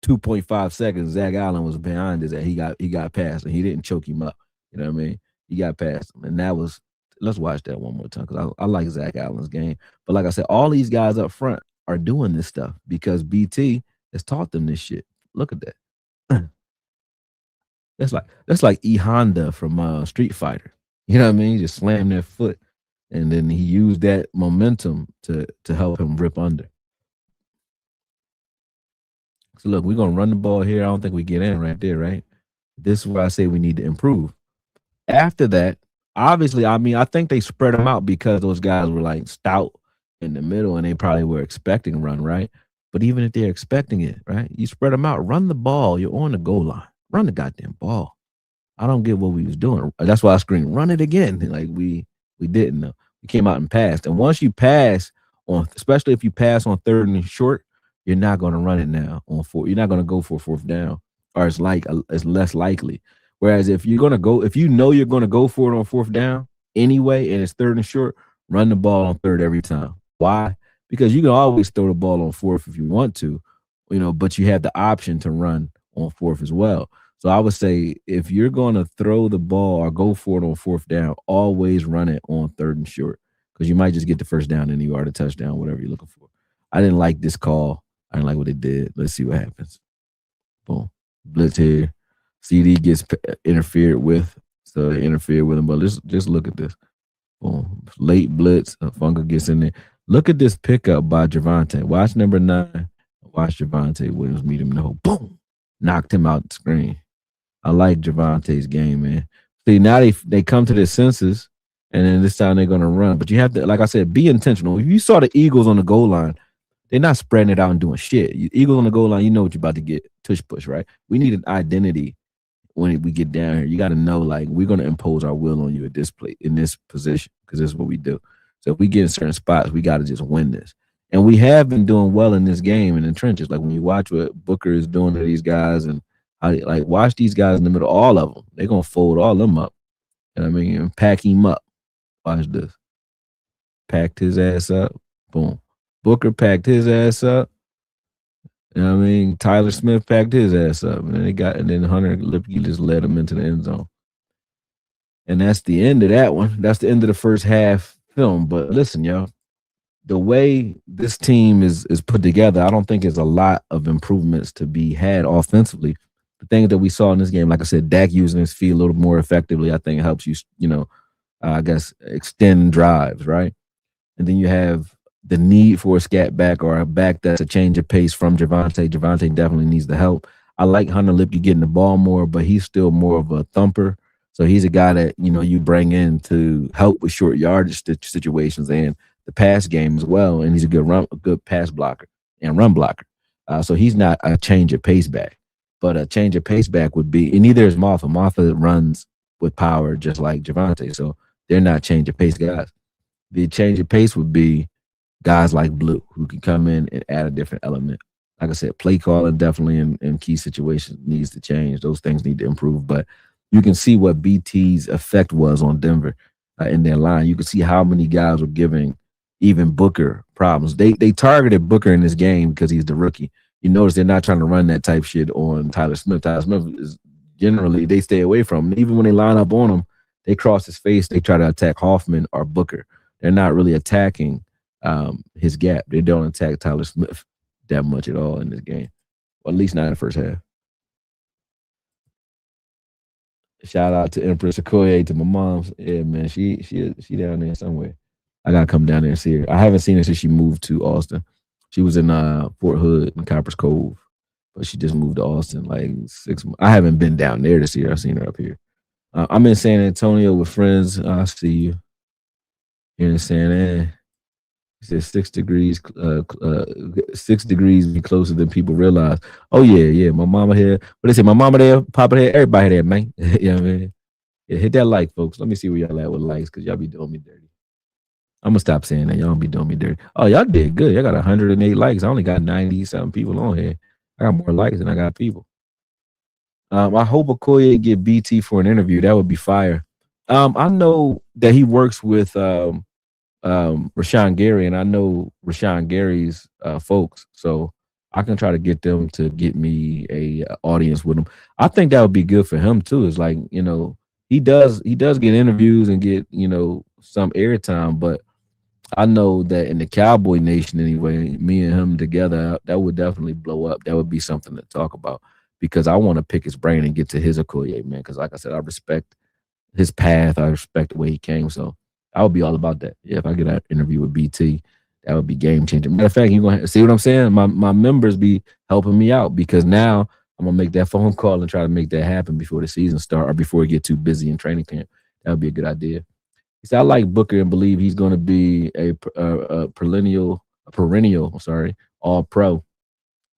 2.5 seconds, Zach Allen was behind his. He got past and he didn't choke him up. You know what I mean? He got past him, and that was. Let's watch that one more time because I like Zach Allen's game. But like I said, all these guys up front are doing this stuff because BT has taught them this shit. Look at that. That's like E Honda from Street Fighter. You know what I mean? He just slammed their foot, and then he used that momentum to help him rip under. So look, we're gonna run the ball here. I don't think we get in right there, right? This is where I say we need to improve. After that, obviously, I mean, I think they spread them out because those guys were like stout in the middle, and they probably were expecting a run, right? But even if they're expecting it, right, you spread them out, run the ball. You're on the goal line, run the goddamn ball. I don't get what we was doing. That's why I screamed, run it again. Like we didn't know. We came out and passed, and once you pass on, especially if you pass on third and short. You're not going to run it now on fourth. You're not going to go for a fourth down, or it's less likely. Whereas if you're going to go, if you know you're going to go for it on fourth down anyway, and it's third and short, run the ball on third every time. Why? Because you can always throw the ball on fourth if you want to, but you have the option to run on fourth as well. So I would say if you're going to throw the ball or go for it on fourth down, always run it on third and short because you might just get the first down and you are the touchdown, whatever you're looking for. I didn't like this call. I didn't like what they did. Let's see what happens. Boom. Blitz here. CD gets interfered with. So they interfered with him. But just look at this. Boom. Late blitz. Funga gets in there. Look at this pickup by Javonte. Watch number 9. Watch Javonte Williams meet him in the hole. Boom. Knocked him out the screen. I like Javonte's game, man. See, now they come to their senses, and then this time they're going to run. But you have to, like I said, be intentional. If you saw the Eagles on the goal line, they're not spreading it out and doing shit. Eagles on the goal line, you know what you're about to get. Tush push, right? We need an identity when we get down here. You got to know like we're going to impose our will on you at this place in this position because this is what we do. So if we get in certain spots, we got to just win this. And we have been doing well in this game in the trenches. Like when you watch what Booker is doing to these guys and how like watch these guys in the middle, all of them, they're gonna fold all them up. You know what I mean? And pack him up. Watch this. Packed his ass up. Boom. Booker packed his ass up. You know what I mean? Tyler Smith packed his ass up. And then Hunter Lipke just led him into the end zone. And that's the end of that one. That's the end of the first half film. But listen, y'all, the way this team is put together, I don't think there's a lot of improvements to be had offensively. The things that we saw in this game, like I said, Dak using his feet a little more effectively, I think helps you, I guess, extend drives, right? And then you have the need for a scat back or a back that's a change of pace from Javonte. Javonte definitely needs the help. I like Hunter Lipke getting the ball more, but he's still more of a thumper. So he's a guy that, you bring in to help with short yardage situations and the pass game as well. And he's a good pass blocker and run blocker. So he's not a change of pace back, but a change of pace back would be, and neither is Martha. Martha runs with power just like Javonte. So they're not change of pace guys. The change of pace would be guys like Blue who can come in and add a different element. Like I said, play calling definitely in key situations needs to change. Those things need to improve. But you can see what BT's effect was on Denver in their line. You can see how many guys were giving even Booker problems. They targeted Booker in this game because he's the rookie. You notice they're not trying to run that type shit on Tyler Smith. Tyler Smith is generally they stay away from him. Even when they line up on him, they cross his face. They try to attack Hoffman or Booker. They're not really attacking his gap. They don't attack Tyler Smith that much at all in this game, or at least not in the first half. Shout out to Empress Okoye, to my mom's. Yeah, man, she down there somewhere. I gotta come down there and see her. I haven't seen her since she moved to Austin. She was in Fort Hood and Coppers Cove, but she just moved to Austin like 6 months. I haven't been down there to see her. I've seen her up here. I'm in San Antonio with friends. I see you here in San Antonio. He said 6 degrees, 6 degrees be closer than people realize. Oh yeah. My mama here. What they say? My mama there, Papa there, everybody there, man. You know what I mean? Yeah, hit that like, folks. Let me see where y'all at with likes, because y'all be doing me dirty. I'm gonna stop saying that. Y'all don't be doing me dirty. Oh, y'all did good. Y'all got 108 likes. I only got 90-something people on here. I got more likes than I got people. I hope Okoye get BT for an interview. That would be fire. I know that he works with Rashawn Gary, and I know Rashawn Gary's folks, so I can try to get them to get me a audience with him. I think that would be good for him too. It's like, he does get interviews and get some airtime, but I know that in the Cowboy Nation anyway, me and him together, that would definitely blow up. That would be something to talk about, because I want to pick his brain and get to his Okoye, man. Because like I said, I respect his path. I respect the way he came. So I would be all about that. Yeah, if I get an interview with BT, that would be game changing. Matter of fact, you're gonna see what I'm saying? My members be helping me out, because now I'm gonna make that phone call and try to make that happen before the season start or before we get too busy in training camp. That would be a good idea. He said, I like Booker and believe he's going to be a perennial, all pro.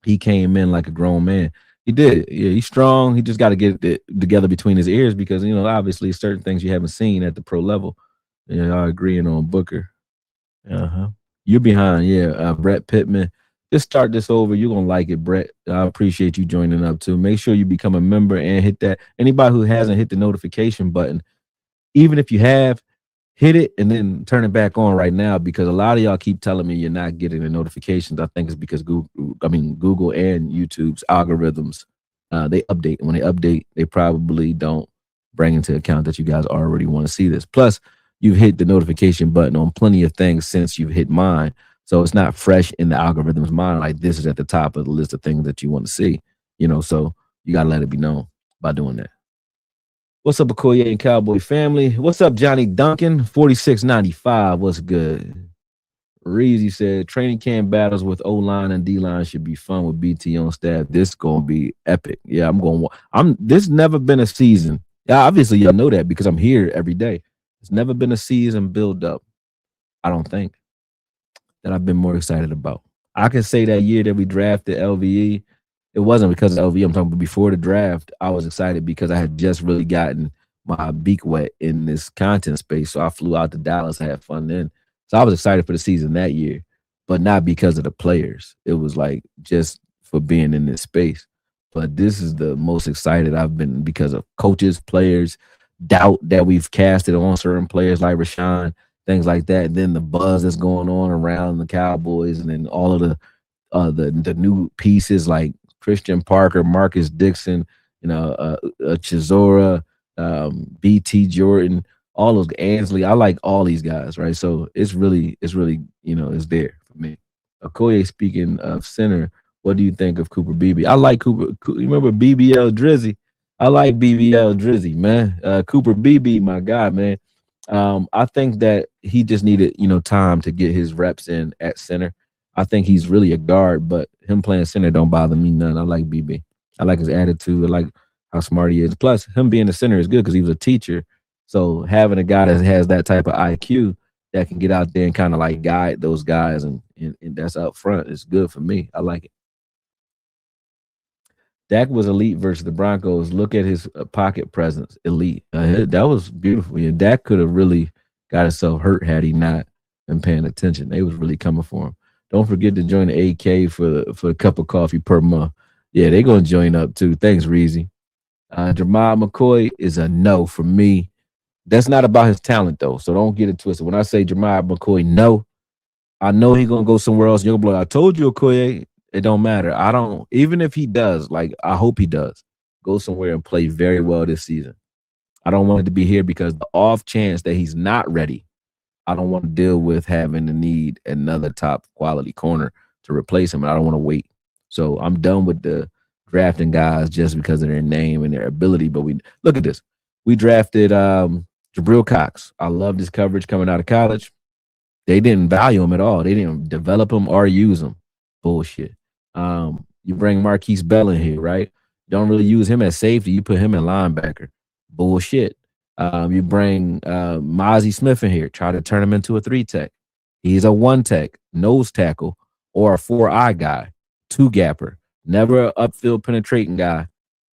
He came in like a grown man. He did. Yeah, he's strong. He just got to get it together between his ears, because, obviously certain things you haven't seen at the pro level. Y'all agreeing on Booker. You're behind. Yeah. Brett Pittman. Just start this over. You're going to like it, Brett. I appreciate you joining up too. Make sure you become a member and hit that. Anybody who hasn't hit the notification button, even if you have, hit it and then turn it back on right now, because a lot of y'all keep telling me you're not getting the notifications. I think it's because Google and YouTube's algorithms, they update. And when they update, they probably don't bring into account that you guys already want to see this. Plus, you've hit the notification button on plenty of things since you've hit mine. So it's not fresh in the algorithm's mind. Like, this is at the top of the list of things that you want to see, so you got to let it be known by doing that. What's up, Okoye and Cowboy family? What's up, Johnny Duncan? 4695. What's good? Reezy said training camp battles with O-line and D-line should be fun with BT on staff. This gonna be epic. Yeah, this never been a season. Yeah, obviously y'all know that because I'm here every day. It's never been a season build up, I don't think, that I've been more excited about. I can say that year that we drafted LVE, It wasn't because of LV. I'm talking about before the draft. I was excited because I had just really gotten my beak wet in this content space. So I flew out to Dallas, had fun then. So I was excited for the season that year, but not because of the players. It was like just for being in this space. But this is the most excited I've been because of coaches, players, doubt that we've casted on certain players like Rashawn, things like that. And then the buzz that's going on around the Cowboys, and then all of the new pieces like Christian Parker, Marcus Dixon, Chisora, BT Jordan, all those Ansley. I like all these guys, right? So it's really it's there for me. Okoye, speaking of center, what do you think of Cooper Beebe? I like Cooper. You remember BBL Drizzy? I like BBL Drizzy, man. Cooper Beebe, my guy, man. I think that he just needed, time to get his reps in at center. I think he's really a guard, but him playing center don't bother me none. I like BB. I like his attitude. I like how smart he is. Plus, him being a center is good because he was a teacher. So having a guy that has that type of IQ that can get out there and kind of like guide those guys and that's up front is good for me. I like it. Dak was elite versus the Broncos. Look at his pocket presence, elite. That was beautiful. Yeah, Dak could have really got himself hurt had he not been paying attention. They was really coming for him. Don't forget to join the AK for a cup of coffee per month. Yeah, they're gonna join up too. Thanks, Reezy. Jamal McCoy is a no for me. That's not about his talent though, so don't get it twisted. When I say Jamal McCoy, no, I know he's gonna go somewhere else. You're gonna be like, I told you, Okoye. It don't matter. I don't. Even if he does, like I hope he does, go somewhere and play very well this season. I don't want it to be here because the off chance that he's not ready, I don't want to deal with having to need another top quality corner to replace him, and I don't want to wait. So I'm done with the drafting guys just because of their name and their ability. But we look at this. We drafted Jabril Cox. I love this coverage coming out of college. They didn't value him at all. They didn't develop him or use him. Bullshit. You bring Marquise Bell in here, right? Don't really use him as safety. You put him in linebacker. Bullshit. You bring Mozzie Smith in here, try to turn him into a 3-tech. He's a 1-tech, nose tackle, or a 4-eye guy, 2-gapper, never an upfield penetrating guy.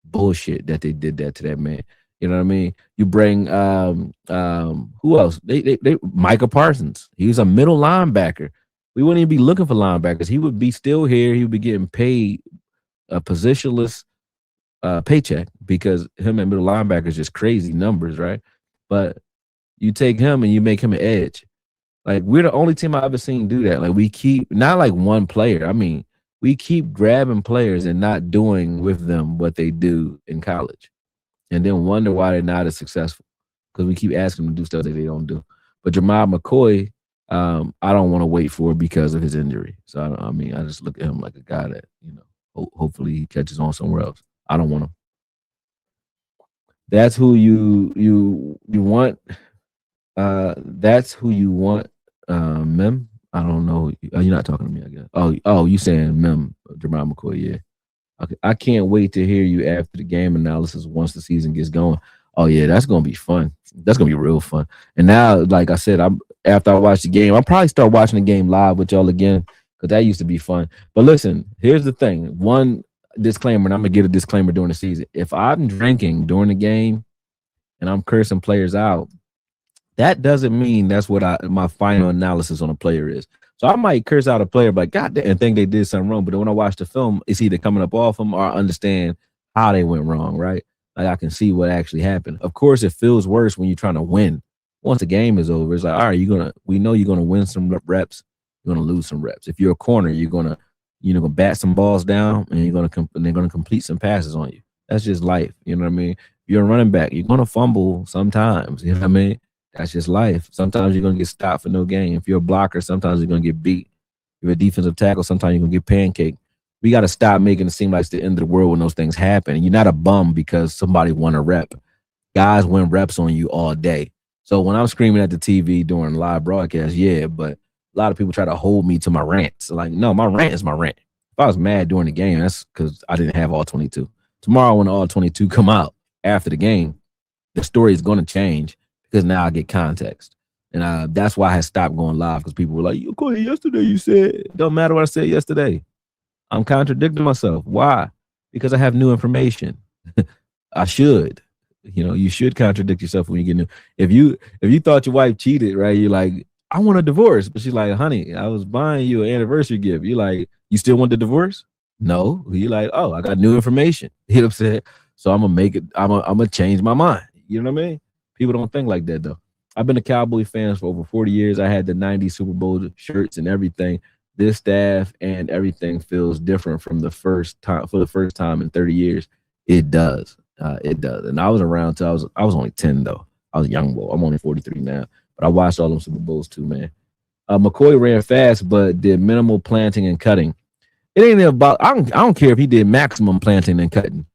Bullshit that they did that to that man. You know what I mean? You bring who else? They Micah Parsons. He was a middle linebacker. We wouldn't even be looking for linebackers. He would be still here. He would be getting paid a positionless paycheck because him and middle linebackers just crazy numbers, right? But you take him and you make him an edge. Like we're the only team I've ever seen do that. Like we keep not like one player. I mean, we keep grabbing players and not doing with them what they do in college, and then wonder why they're not as successful because we keep asking them to do stuff that they don't do. But Jamal McCoy, I don't want to wait for because of his injury. So I just look at him like a guy that hopefully he catches on somewhere else. I don't want him. That's who you want. That's who you want. Mem. I don't know. You're not talking to me, I guess. Oh, you saying Mem, Jamal McCoy? Yeah. Okay. I can't wait to hear you after the game analysis once the season gets going. Oh yeah, that's gonna be fun. That's gonna be real fun. And now, like I said, after I watch the game, I'll probably start watching the game live with y'all again because that used to be fun. But listen, here's the thing. One disclaimer, and I'm gonna give a disclaimer during the season. If I'm drinking during the game and I'm cursing players out, that doesn't mean that's what my final analysis on a player is. So I might curse out a player, but God damn, and think they did something wrong. But when I watch the film, it's either coming up off them or I understand how they went wrong, right? Like I can see what actually happened. Of course, it feels worse when you're trying to win. Once the game is over, it's like, all right, we know you're gonna win some reps, you're gonna lose some reps. If you're a corner, you're gonna bat some balls down and they're gonna complete some passes on you. That's just life. You know what I mean? If you're a running back, you're gonna fumble sometimes. You know what I mean? That's just life. Sometimes you're gonna get stopped for no gain. If you're a blocker, sometimes you're gonna get beat. If you're a defensive tackle, sometimes you're gonna get pancaked. We got to stop making it seem like it's the end of the world when those things happen. And you're not a bum because somebody won a rep. Guys win reps on you all day. So when I'm screaming at the TV during live broadcast, yeah, but a lot of people try to hold me to my rants. So like, no, my rant is my rant. If I was mad during the game, that's because I didn't have all 22. Tomorrow when all 22 come out after the game, the story is going to change because now I get context. And that's why I had stopped going live because people were like, yesterday you said, it don't matter what I said yesterday. I'm contradicting myself. Why? Because I have new information. I should. You know, you should contradict yourself when you get new. If you thought your wife cheated, right? You're like, I want a divorce, but she's like, honey, I was buying you an anniversary gift. You're like, you still want the divorce? No. You're like, oh, I got new information. You know what I'm saying? So I'm gonna make it. I'm gonna change my mind. You know what I mean? People don't think like that though. I've been a Cowboy fan for over 40 years. I had the '90s Super Bowl shirts and everything. This staff and everything feels different from the first time for the first time in 30 years. It does. It does. And I was around till I was only 10 though. I was a young boy. I'm only 43 now. But I watched all them Super Bowls too, man. McCoy ran fast, but did minimal planting and cutting. It ain't about I don't care if he did maximum planting and cutting.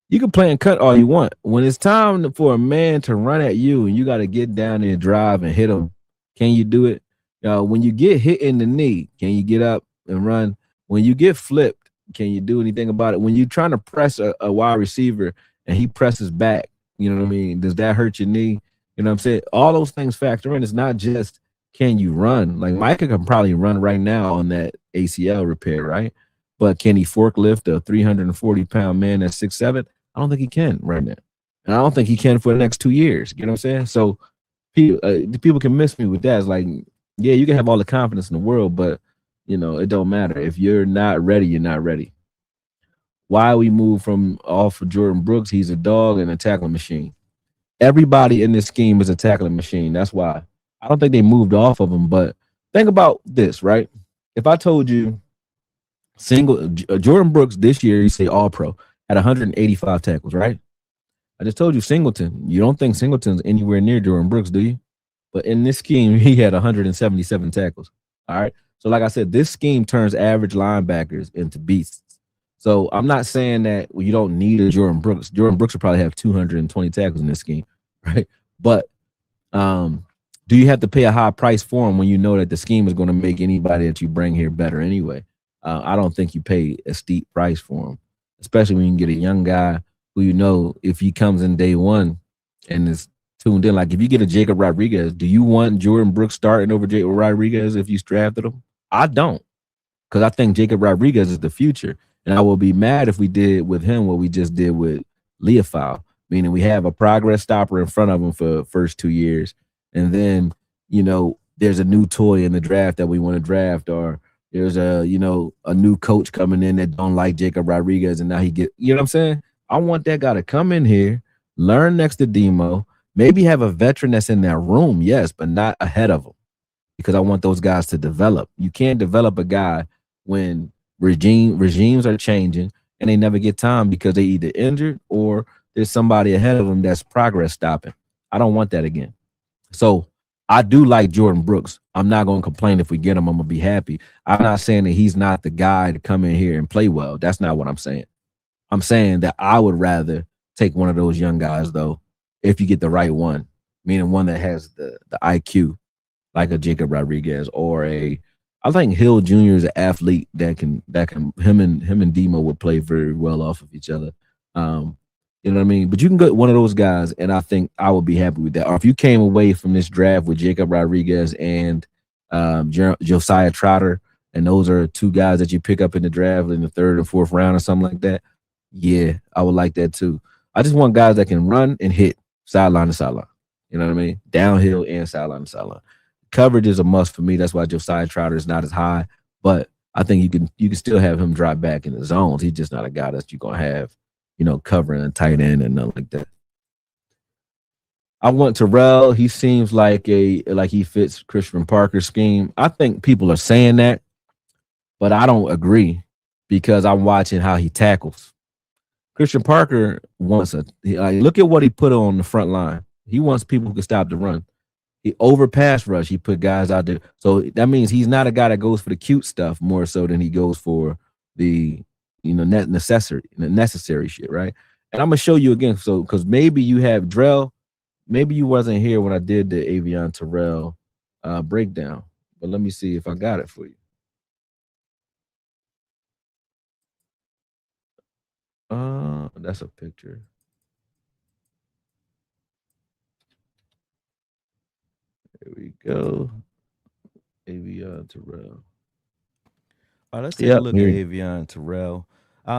You can play and cut all you want. When it's time for a man to run at you and you got to get down there and drive and hit him, can you do it? When you get hit in the knee, can you get up and run? When you get flipped, can you do anything about it? When you're trying to press a wide receiver and he presses back, you know what I mean? Does that hurt your knee? You know what I'm saying? All those things factor in. It's not just can you run? Like Micah can probably run right now on that ACL repair, right? But can he forklift a 340-pound man that's 6'7"? I don't think he can right now. And I don't think he can for the next 2 years. You know what I'm saying? So people can miss me with that. It's like, yeah, you can have all the confidence in the world, but it don't matter. If you're not ready, you're not ready. Why we move from off of Jordan Brooks? He's a dog and a tackling machine. Everybody in this scheme is a tackling machine. That's why. I don't think they moved off of him, but think about this, right? If I told you Jordan Brooks this year, you say all pro, had 185 tackles, right? I just told you Singleton. You don't think Singleton's anywhere near Jordan Brooks, do you? But in this scheme, he had 177 tackles. All right. So, like I said, this scheme turns average linebackers into beasts. So I'm not saying that you don't need a Jordan Brooks. Jordan Brooks will probably have 220 tackles in this scheme, right? But do you have to pay a high price for him when you know that the scheme is going to make anybody that you bring here better anyway? I don't think you pay a steep price for him, especially when you can get a young guy who if he comes in day one and is tuned in. Like if you get a Jacob Rodriguez, do you want Jordan Brooks starting over Jacob Rodriguez if you drafted him? I don't, because I think Jacob Rodriguez is the future. And I will be mad if we did with him what we just did with Leofau, meaning we have a progress stopper in front of him for the first 2 years. And then, there's a new toy in the draft that we want to draft, or there's a new coach coming in that don't like Jacob Rodriguez. And now what I'm saying? I want that guy to come in here, learn next to Demo, maybe have a veteran that's in that room, yes, but not ahead of him, because I want those guys to develop. You can't develop a guy when regimes are changing and they never get time because they either injured or there's somebody ahead of them that's progress stopping. I don't want that again. So I do like Jordan Brooks. I'm not going to complain if we get him. I'm going to be happy. I'm not saying that he's not the guy to come in here and play well. That's not what I'm saying. I'm saying that I would rather take one of those young guys, though, if you get the right one, meaning one that has the IQ, like a Jacob Rodriguez or I think Hill Jr. is an athlete that can him and Demo would play very well off of each other. You know what I mean? But you can get one of those guys, and I think I would be happy with that. Or if you came away from this draft with Jacob Rodriguez and Josiah Trotter, and those are two guys that you pick up in the draft in the third or fourth round or something like that, yeah, I would like that too. I just want guys that can run and hit sideline to sideline. You know what I mean? Downhill and sideline to sideline. Coverage is a must for me. That's why Josiah Trotter is not as high, but I think you can still have him drop back in the zones. He's just not a guy that you're gonna have, covering a tight end and nothing like that. I want Terrell. He seems like he fits Christian Parker's scheme. I think people are saying that, but I don't agree because I'm watching how he tackles. Christian Parker wants look at what he put on the front line. He wants people who can stop the run. He over pass rush. He put guys out there. So that means he's not a guy that goes for the cute stuff more so than he goes for the necessary shit, right? And I'm gonna show you again. So because maybe you have Drell, maybe you wasn't here when I did the Avion Terrell breakdown. But let me see if I got it for you. That's a picture. There we go. Avion Terrell. All right, let's take a Yep. look at Here. Avion Terrell.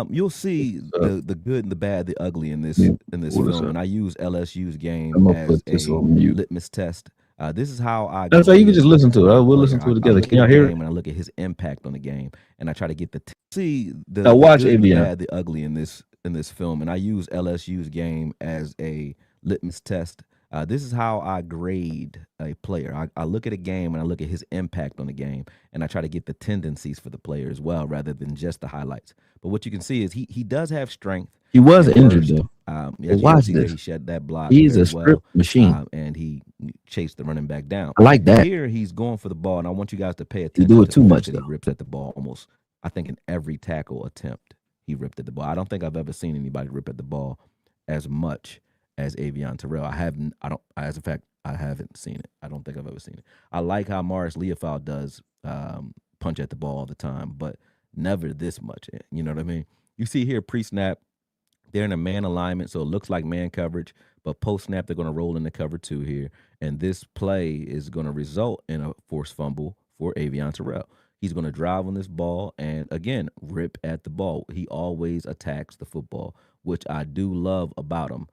You'll see So the good and the bad, the ugly in let this me in this pull this film, up. and I use LSU's game I'm gonna as put this a on mute. litmus test. This is how I That's why you can just grade listen to it. a We'll listen player. to it I together. look Can at a y'all hear it? game and I look at his impact on the game, and I try to get see Now the watch good and the Avion. bad, the ugly in this film, and I use LSU's game as a litmus test. This is how I grade a player. I look at a game and I look at his impact on the game, and I try to get the tendencies for the player as well, rather than just the highlights. But what you can see is he does have strength He was and injured burst. though. But As you can watch see there, this. he shed that block He's a very strip well, machine. and he chased the running back down. I like that. Here, he's going for the ball, and I want you guys to pay He do attention it to the too fact much that he though. rips at the ball almost. I think in every tackle attempt, he ripped at the ball. I don't think I've ever seen anybody rip at the ball as much as Avion Terrell. I haven't. I don't. As a fact, I haven't seen it. I don't think I've ever seen it. I like how Morris Leofau does punch at the ball all the time, but never this much. You know what I mean? You see here pre-snap, they're in a man alignment, so it looks like man coverage. But post snap, they're going to roll into cover two here, and this play is going to result in a forced fumble for Avion Terrell. He's going to drive on this ball and again rip at the ball. He always attacks the football, which I do love about him.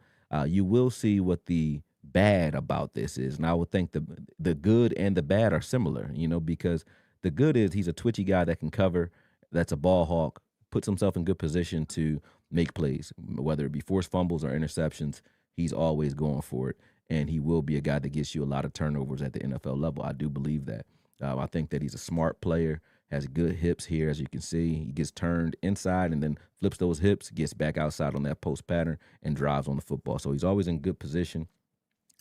You will see what the bad about this is, and I would think the good and the bad are similar. You know, because the good is he's a twitchy guy that can cover. That's a ball hawk. Puts himself in good position to make plays, whether it be forced fumbles or interceptions. He's always going for it, and he will be a guy that gets you a lot of turnovers at the NFL level. I do believe that. I think that he's a smart player, has good hips here, as you can see. He gets turned inside and then flips those hips, gets back outside on that post pattern, and drives on the football. So he's always in good position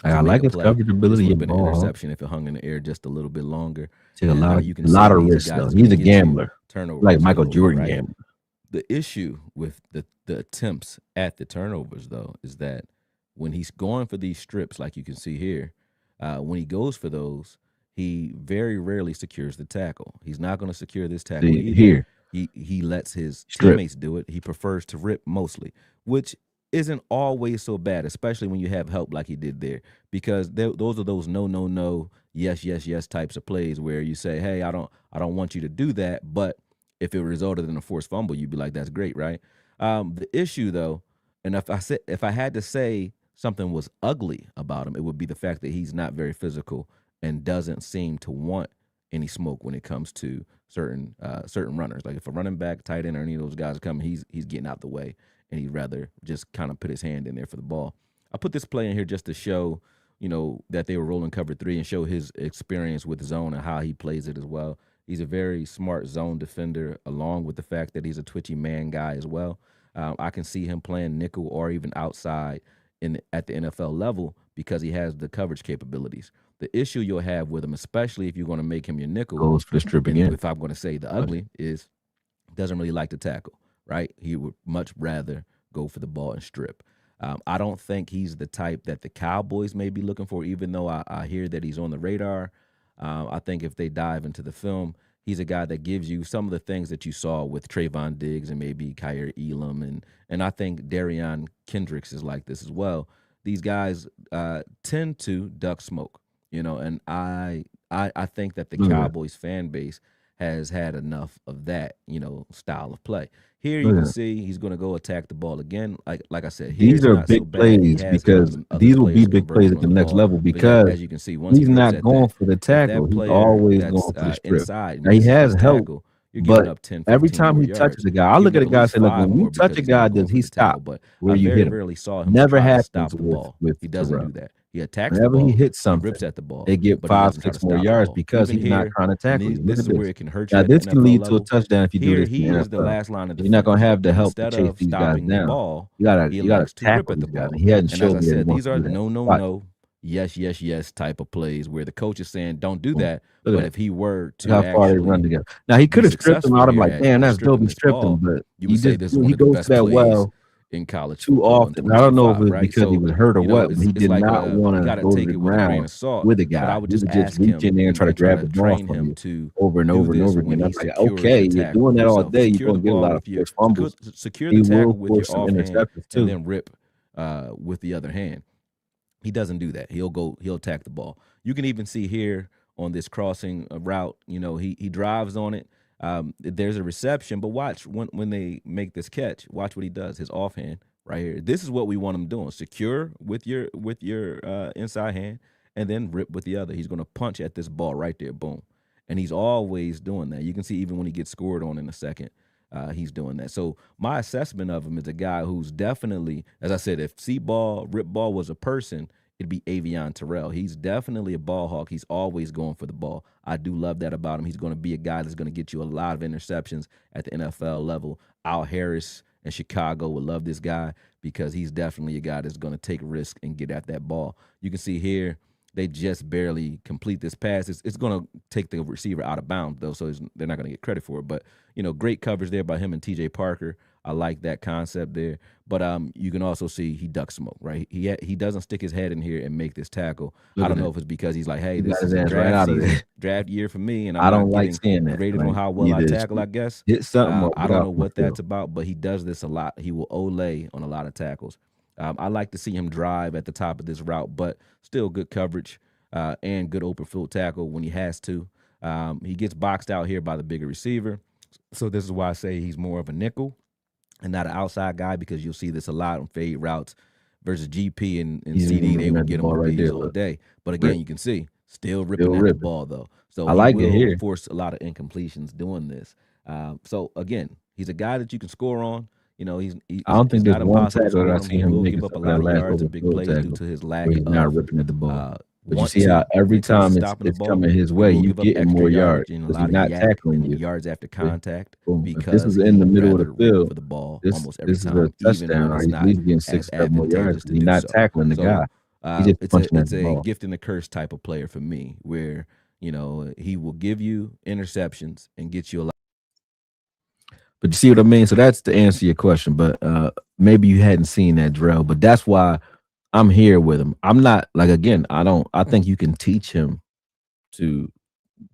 to I make like a his play. coverage This ability would have in been an ball. Huh? interception if it hung in the air just a little bit longer. Take And a you can see lot of he's a risks guy though. that's going He's to a get you gambler, like turnovers Michael early, Jordan right? gambler. The issue with the attempts at the turnovers, though, is that when he's going for these strips, like you can see here, when he goes for those, he very rarely secures the tackle. He's not going to secure this tackle See either. here, He lets his strip. teammates do it. He prefers to rip mostly, which isn't always so bad, especially when you have help like he did there, because those are those no, yes, yes, yes types of plays where you say, hey, I don't want you to do that, but if it resulted in a forced fumble, you'd be like, that's great, right? The issue though, and if I had to say something was ugly about him, it would be the fact that he's not very physical and doesn't seem to want any smoke when it comes to certain runners. Like if a running back, tight end, or any of those guys are coming, he's getting out the way, and he'd rather just kind of put his hand in there for the ball. I put this play in here just to show, that they were rolling cover three and show his experience with zone and how he plays it as well. He's a very smart zone defender, along with the fact that he's a twitchy man guy as well. I can see him playing nickel or even outside at the NFL level because he has the coverage capabilities. The issue you'll have with him, especially if you're going to make him your nickel, Goes for the strip and again. if I'm going to say the ugly, is doesn't really like to tackle, right? He would much rather go for the ball and strip. I don't think he's the type that the Cowboys may be looking for, even though I hear that he's on the radar. I think if they dive into the film, he's a guy that gives you some of the things that you saw with Trayvon Diggs and maybe Kyer Elam, and I think Darion Kendricks is like this as well. These guys tend to duck smoke, and I think that the Look at that. Cowboys fan base has had enough of that, style of play. Here you Look at can that. see he's going to go attack the ball again. Like I said, here These it's are not so big bad. He plays has because other these will be players big plays converging at on the the next ball. level But yeah, because as you can see, once he he's rips not at going that, for the if tackle. that He's player always that's going for the strip. inside Now he misses has this help, tackle, you're giving but up 10, every 15 time more he touches yards. a guy, I look Giving at up a at guy and least say, look, five when you more touch because a he's guy, not going does for he the stop tackle. But where I you very hit him? rarely saw him Never try to happens stop the with ball. He doesn't Terrell. do that. He attacks the Whenever he ball. hits He rips something, at the ball, they get but he five, doesn't try to six more stop the yards ball. because Even he's not here, trying to and tackle you. Look this at is where this. it can hurt you Now at the this can NFL lead to a level. touchdown if you do Here, this in he the is the NFL. last line of You're not defense, gonna have the and help to instead chase of these guys stopping the down. ball, he You gotta elects to rip tackle at the these guys. And ball. he hasn't And as showed I me that he said, wants these to are do that. no, no, Watch. no, yes, yes, yes type of plays where the coach is saying, don't do Boom. that. Look at But that. if he were Look to how far they run actually together. Now he be could have stripped him successful out. I'm here like, at damn, that's dope. stripping He this stripped him, ball, but you would say this is one he of the goes best for that plays well in college too football in often. I don't know if 2025, it's right? because he So, was hurt or what, but he it's did like not want you to got to go to take the it with a grain ground of salt. with a But I guy. would He just would just ask reach in him there and try to and try grab to the ball train from him you to over and do over and this over when again. I'm he like, secures okay, the you're tackle. doing that all So day. You're secure gonna the get a ball lot of with your forced fumbles. secure He the tackle will with your force some offhand, interceptions and too. then rip with the other hand. He doesn't do that. He'll attack the ball. You can even see here on this crossing route, he drives on it. There's a reception, but watch when they make this catch. Watch what he does. His offhand right here. This is what we want him doing. Secure with your inside hand, and then rip with the other. He's going to punch at this ball right there. Boom. And he's always doing that. You can see even when he gets scored on in a second, he's doing that. So my assessment of him is a guy who's definitely, as I said, if C ball, rip ball was a person, it'd be Avion Terrell. He's definitely a ball hawk. He's always going for the ball. I do love that about him. He's going to be a guy that's going to get you a lot of interceptions at the NFL level. Al Harris in Chicago would love this guy because he's definitely a guy that's going to take risk and get at that ball. You can see here they just barely complete this pass. It's going to take the receiver out of bounds, though, so they're not going to get credit for it. But, great coverage there by him and T.J. Parker. I like that concept there. But you can also see he ducks smoke, right? He doesn't stick his head in here and make this tackle. I don't know if it's because he's like, hey, He got this is his a ass right draft out of season, there. draft year for me, and I I'm don't not like getting seeing that. graded on Like, how well I either tackle, I guess. hit something or I get don't off know my what field. that's about, but he does this a lot. He will ole on a lot of tackles. I like to see him drive at the top of this route, but still good coverage and good open field tackle when he has to. He gets boxed out here by the bigger receiver. So this is why I say he's more of a nickel and not an outside guy, because you'll see this a lot on fade routes versus GP and He's even CD. They looking will at the get him ball with right these there. all Look, day. But rip, again, you can see still still ripping at the ripping. ball though. So I he like it will here. force a lot of incompletions doing this. So again, he's a guy that you can score on. I don't It's think there's not one impossible to tackle that score I on him. see He him will make give up a except for that lot of last yards open and big field plays due tackle to his where lack he's not of ripping at the ball. But you want see how to every when it comes to time stopping the it's ball. coming his He way, will you give up getting extra more yardage yards and a because he's lot of not yak tackling and you. yards after See? contact Boom. If this because was in he the would middle of the rather rip field, for the ball this almost every this is a time, even touchdown, when or it's he's at not least getting as 6 or 7 more yards advantageous because to he's do not so. tackling the So guy. He's just it's punching a at it's the a ball. gift and a curse type of player for me, where he will give you interceptions and get you a lot. But you see what I mean? So that's to answer your question. But maybe you hadn't seen that drill. But that's why I'm here with him. I'm not like, again, I think you can teach him to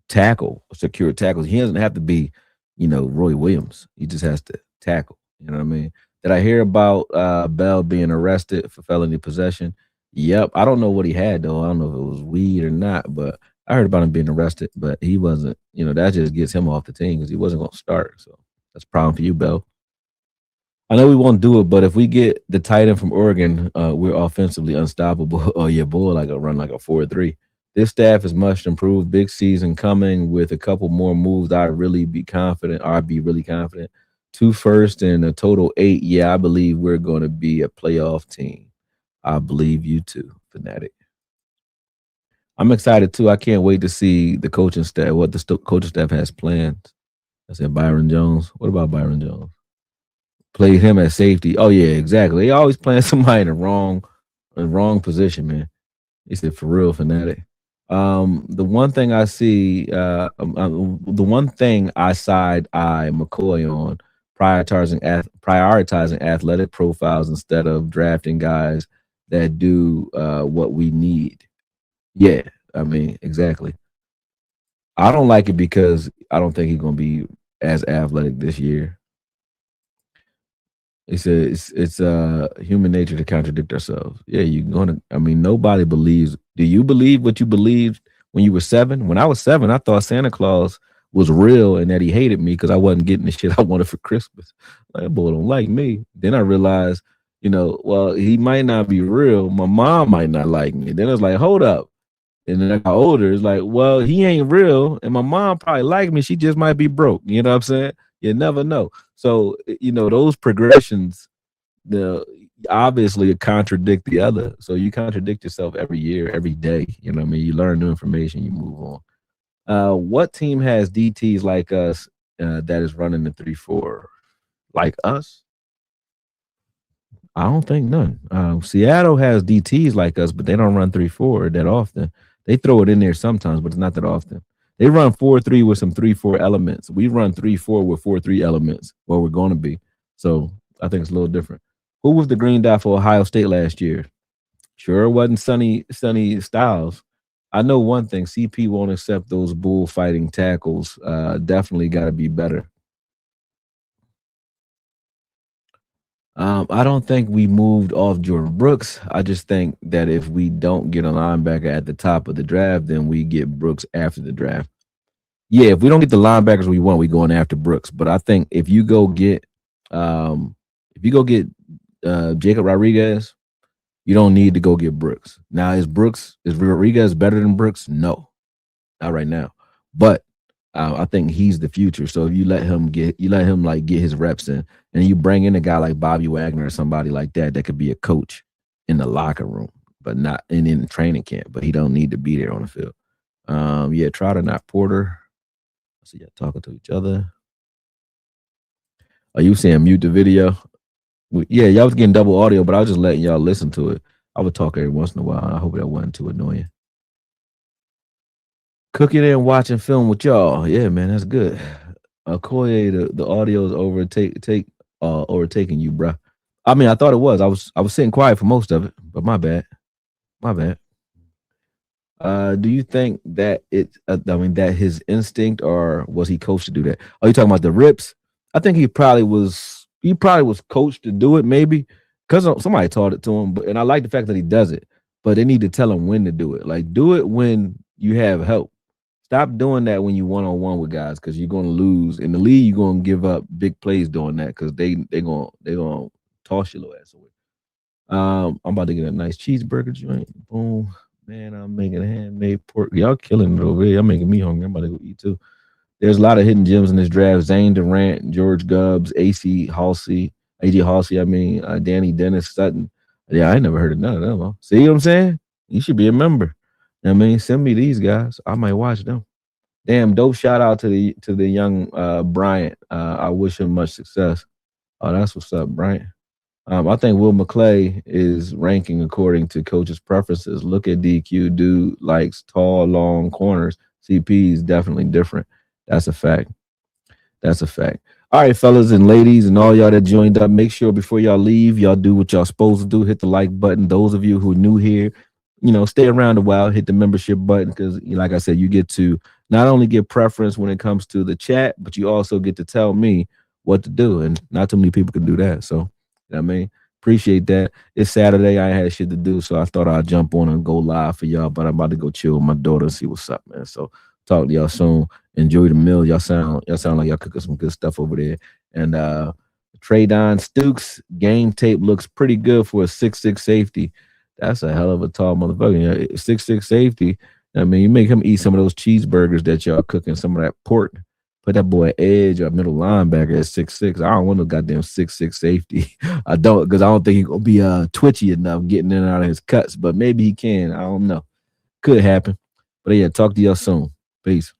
tackle, secure tackles. He doesn't have to be, Roy Williams. He just has to tackle. You know what I mean? Did I hear about Bell being arrested for felony possession? Yep. I don't know what he had though. I don't know if it was weed or not, but I heard about him being arrested. But he wasn't. That just gets him off the team because he wasn't going to start. So that's a problem for you, Bell. I know we won't do it, but if we get the tight end from Oregon, we're offensively unstoppable. Oh yeah, boy, like a run like a 4-3. This staff is much improved. Big season coming with a couple more moves. I'd really be confident. I'd be really confident. Two first and a total 8. Yeah, I believe we're going to be a playoff team. I believe you too, fanatic. I'm excited too. I can't wait to see the coaching staff. What the coaching staff has planned. I said Byron Jones. What about Byron Jones? Played him at safety. Oh yeah, exactly. They always playing somebody in the wrong position, man. He said for real fanatic. The one thing I see, the one thing I side eye McCoy on prioritizing athletic profiles instead of drafting guys that do what we need. Yeah, I mean exactly. I don't like it because I don't think he's gonna be as athletic this year. It's human nature to contradict ourselves. Yeah, you're gonna. I mean, nobody believes. Do you believe what you believed when you were 7? When I was 7, I thought Santa Claus was real and that he hated me because I wasn't getting the shit I wanted for Christmas. Like, that boy don't like me. Then I realized, well, he might not be real. My mom might not like me. Then I was like, hold up. And then I got older. It's like, well, he ain't real, and my mom probably like me. She just might be broke. You know what I'm saying? You never know. So those progressions, the obviously contradict the other. So you contradict yourself every year, every day. You know what I mean? You learn new information, you move on. What team has DTs like us that is running the 3-4 like us? I don't think none. Seattle has DTs like us, but they don't run 3-4 that often. They throw it in there sometimes, but it's not that often. They run 4-3 with some 3-4 elements. We run 3-4 with 4-3 elements, where we're going to be. So I think it's a little different. Who was the green dot for Ohio State last year? Sure, it wasn't Sonny Styles. I know one thing: CP won't accept those bullfighting tackles. Definitely got to be better. I don't think we moved off Jordan Brooks. I just think that if we don't get a linebacker at the top of the draft, then we get Brooks after the draft. Yeah, if we don't get the linebackers we want, we going after Brooks. But I think um if you go get Jacob Rodriguez, you don't need to go get Brooks. Now is Rodriguez better than Brooks? No, not right now. But I think he's the future. So if you let him like get his reps in, and you bring in a guy like Bobby Wagner or somebody like that that could be a coach in the locker room, but not in training camp. But he don't need to be there on the field. Yeah, Trotter, not Porter. I see y'all talking to each other. Are you saying mute the video? Yeah, y'all was getting double audio, but I was just letting y'all listen to it. I would talk every once in a while. I hope that wasn't too annoying. Cooking and watching film with y'all. Yeah, man, that's good. Okoye, the audio is overtaking you, bruh. I mean, I thought it was. I was sitting quiet for most of it, but my bad. My bad. Do you think that that his instinct, or was he coached to do that? Are you talking about the rips? I think he probably was. He probably was coached to do it, maybe because somebody taught it to him. But and I like the fact that he does it, but they need to tell him when to do it. Like, do it when you have help. Stop doing that when you one on one with guys, because you're gonna lose in the league. You're gonna give up big plays doing that because they gonna toss your little ass away. I'm about to get a nice cheeseburger joint. Boom. Man, I'm making handmade pork. Y'all killing it over here. Y'all making me hungry. I'm about to go eat too. There's a lot of hidden gems in this draft. Zane Durant, George Gubbs, AJ Halsey, Danny Dennis Sutton. Yeah, I ain't never heard of none of them. Huh? See what I'm saying? You should be a member. Send me these guys. I might watch them. Damn, dope shout out to the young Bryant. I wish him much success. Oh, that's what's up, Bryant. I think Will McClay is ranking according to coaches' preferences. Look at DQ. Dude likes tall, long corners. CP is definitely different. That's a fact. That's a fact. All right, fellas and ladies, and all y'all that joined up, make sure before y'all leave, y'all do what y'all supposed to do. Hit the like button. Those of you who are new here, stay around a while. Hit the membership button because, like I said, you get to not only get preference when it comes to the chat, but you also get to tell me what to do. And not too many people can do that. So, appreciate that. It's Saturday. I ain't had shit to do, so I thought I'd jump on and go live for y'all. But I'm about to go chill with my daughter and see what's up, man. So, talk to y'all soon. Enjoy the meal. Y'all sound like y'all cooking some good stuff over there. And Traydon Stukes game tape looks pretty good for a 6'6" safety. That's a hell of a tall motherfucker. 6'6" safety. You make him eat some of those cheeseburgers that y'all cooking, some of that pork. Put that boy edge or middle linebacker at 6'6". I don't want no goddamn 6'6" safety. I don't, because I don't think he's gonna be twitchy enough getting in and out of his cuts. But maybe he can. I don't know. Could happen. But yeah, talk to y'all soon. Peace.